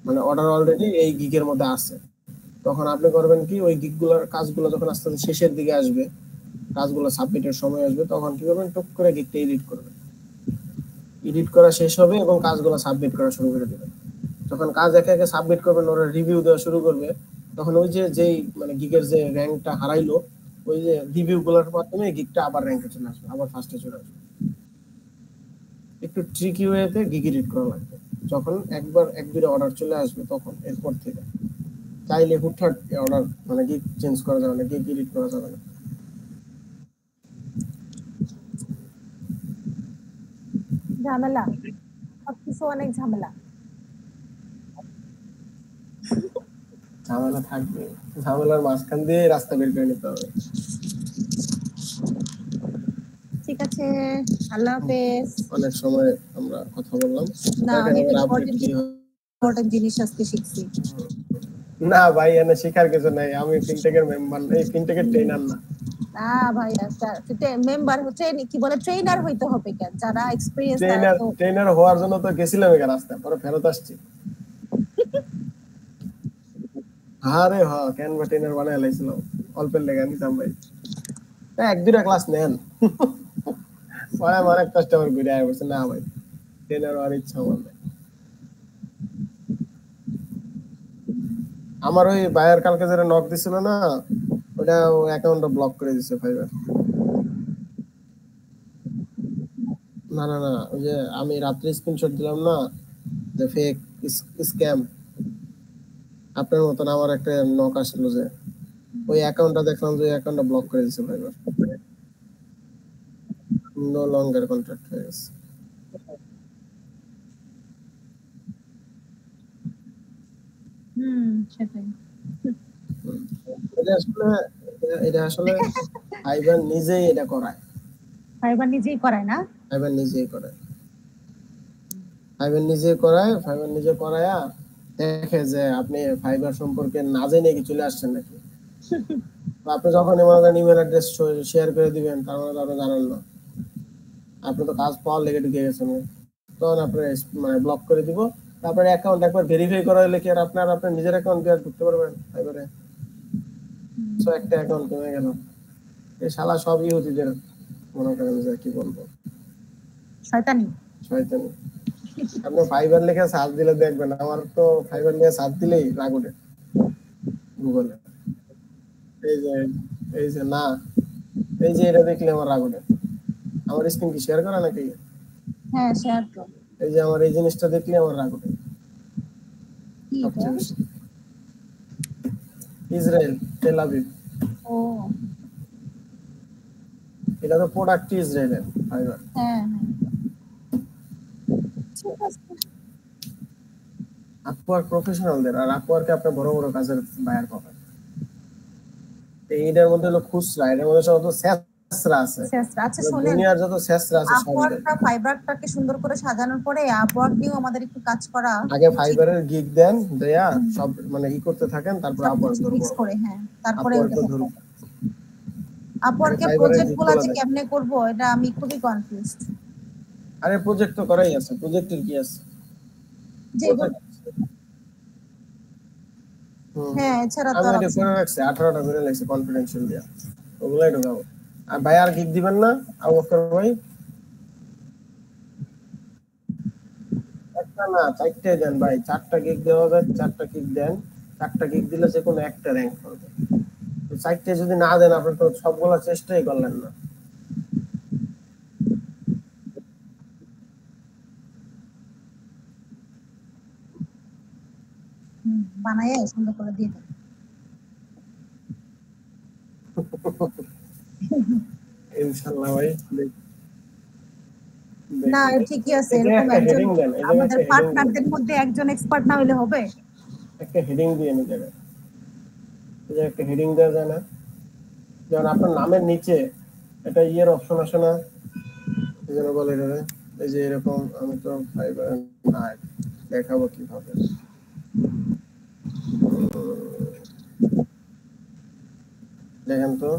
মানে অর্ডার অলরেডি এই গিগের মধ্যে আছে। তখন আপনি করবেন কি, ওই গিগগুলোর কাজগুলো যখন আস্তে আস্তে শেষের দিকে আসবে, কাজগুলো সাবমিটের সময় আসবে, তখন কি করবেন, টুক করে গিগটা এডিট করবেন, এডিট করা শেষ হবে এবং কাজগুলো সাবমিট করা শুরু করে দেবেন। যখন কাজ একে একে সাবমিট করবেন, ওরা রিভিউ দেওয়া শুরু করবে, তখন ওই যে যেই মানে গিগের যে র‍্যাঙ্কটা হারাইলো, ওই যে রিভিউ গুলোর মাধ্যমে গিগটা আবার র‍্যাঙ্কে চলে আসবে, আবার ফার্স্টে চলে আসবে। একটু ট্রিকি ওয়েতে গিগ এডিট করা লাগবে। যখন একবার 1-2টা অর্ডার চলে আসবে, তখন এরপর থেকে চাইলে হুটহাট অর্ডার মানে গিগ চেঞ্জ করা যাবে না, গিগ এডিট করা যাবে না। ঝামেলা, সবকিছু অনেক ঝামেলা। ঝামেলা থাকবে, ঝামেলার মাঝখান দিয়ে রাস্তা বের করে নিতে হবে। ঠিক আছে, আল্লাহ হাফেজ। অনেক সময় আমরা কথা বললাম, না, অনেক ইম্পর্টেন্ট জিনিস আজকে শিখছি। না ভাই, এনে শেখার কিছু নাই, আমি ফিনটেকের মেম্বার, এই ফিনটেকের ট্রেনার না। না ভাই, মেম্বার হচ্ছে কি বলে, ট্রেনার হইতে হবে কেন? যারা এক্সপেরিয়েন্স, ট্রেনার হওয়ার জন্য তো গেছিলাম এখানে রাস্তা, পরে ফেরত আসছি। আরে হ্যাঁ, ক্যানভা ট্রেনার বানায় লাইছিলাম, অল্পের লেগে নিতাম ভাই। 1-2টা ক্লাস নেন, পরে আমার এক কাস্টমার ঘুরে আয় বলছে, না ভাই ট্রেনার হওয়ার ইচ্ছা আমার নাই। আমার ওই বায়ার কালকে যারা নক দিছিল না, ওটা অ্যাকাউন্টটা ব্লক করে দিছে ফাইবার। না না না, ওই যে আমি রাত্রে স্ক্রিনশট দিলাম না, যে ফেক স্ক্যাম, আপনার মতন আমার একটা নক আসলো, যে ওই অ্যাকাউন্টটা দেখলাম যে অ্যাকাউন্টটা ব্লক করে দিছে ফাইবার, নো লঙ্গার কন্ট্রাক্ট হয়ে গেছে। সেটাই। এটা আসলে এটা আসলে ফাইবার নিজেই এটা করায়। ফাইবার নিজেই করায় না? ফাইবার নিজেই করায়। ফাইবার নিজে করায়, ফাইবার নিজে করায়া দেখে যে আপনি ফাইবার সম্পর্কে না জেনে কি চলে আসছেন নাকি। আপনি যখন ইমেল অ্যাড্রেস শেয়ার করে দিবেন তার মানে তো আপনি জানেন না, আপনি তো কাজ পাওয়ার লেগে ঢুকে গেছেন, তখন আপনার মানে ব্লক করে দিব। তারপরে অ্যাকাউন্ট একবার ভেরিফাই করা হলে কি আর আপনার নিজের অ্যাকাউন্ট দিয়ে ঢুকতে পারবেন ফাইবারে? সো একটা অ্যাকাউন্ট কমে গেল। এই শালা সব ইহুদিদের মনে করেন যে কি বলবো, শয়তানি। শয়তানি। আপনি ফাইবার লিখে সার্চ দিলে দেখবেন, আমার তো ফাইবার লিখে সার্চ দিলেই রাগ ওঠে গুগলে। এই যে এই যে না, এই যে এটা দেখলে আমার রাগ ওঠে। আমার স্ক্রিন কি শেয়ার করা নাকি? হ্যাঁ, শেয়ার তো। এই যে আমার এই জিনিসটা দেখলে আমার রাগ ওঠে কি এটা? সবচেয়ে বেশি। Israel, Tel Aviv. ও এটা তো প্রোডাক্ট ইসরায়েলের ফাইবার। হ্যাঁ, হ্যাঁ। ঠিক আছে। আপওয়ার্ক প্রফেশনালদের, আর আপওয়ার্কে আপনার বড় বড় কাজের বায়ার পাবেন। এইটার মধ্যে হলো খুচরা, এটার মধ্যে সব স্যাসরা আছে। আচ্ছা শোনেন, দুনিয়ার যত স্যাসরা আছে সব আপওয়ার্কটা ফাইবারটাকে সুন্দর করে সাজানোর পরে আপওয়ার্ক নিয়েও আমাদের একটু কাজ করা আগে ফাইবারের গিগ দেন, দেয়া সব মানে ই করতে থাকেন, তারপর আপওয়ার্ক সবকিছু ধরবো। মিক্স করে, হ্যাঁ, তারপরে আপওয়ার্ক ওটা তো করতে ধরবো। হবে। আগে আপওয়ার্কের ফাইবারের প্রজেক্ট গিগ গুলা গুলো যে দেন। কেমনে করব এটা আমি খুবই কনফিউজড। আরে প্রজেক্ট তো করাই আছে, প্রজেক্টের কি আছে? যেগুলো, হ্যাঁ, এছাড়া তো আমি আর এটা অপশন করে নেই। রাখছি, 18টা করে রাখছি কনফিডেন্সিয়াল দিয়া, ওগুলাই ঢোকাবো। আর ভাই আর গিগ দিবেন না আবু বকর ভাই? একটা না, চারটে দেন ভাই, 4টা গিগ দেওয়া যায়, 4টা গিগ দেন। 4টা গিগ দিলে যে কোনো একটা র্যাঙ্ক করবে। তো 4টে যদি না দেন আপনি তো সবগুলো চেষ্টাই করলেন না। বানাইয়ে সুন্দর করে দিয়ে দেন। ইনশাআল্লাহ ভাই। না, দেখি ঠিকই আছে, এই জায়গায় এরকম একটা একজন হেডিং দেন, এই জায়গায় আমাদের একটা হেডিং দেন, পার্টনারদের মধ্যে একজন এক্সপার্ট না হলে হবে? একটা হেডিং দিয়ে এই জায়গায়, এই জায়গায় একটা হেডিং দেওয়া যায় না? যেমন আপনার নামের নিচে একটা ইয়ের অপশন আসে না, কি যেন বলে এটা, এই যে এরকম, আমি তো ফাইবার নাই, দেখাবো কিভাবে। দেখেন তো।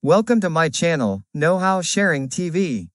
Welcome to my channel, Know How Sharing TV.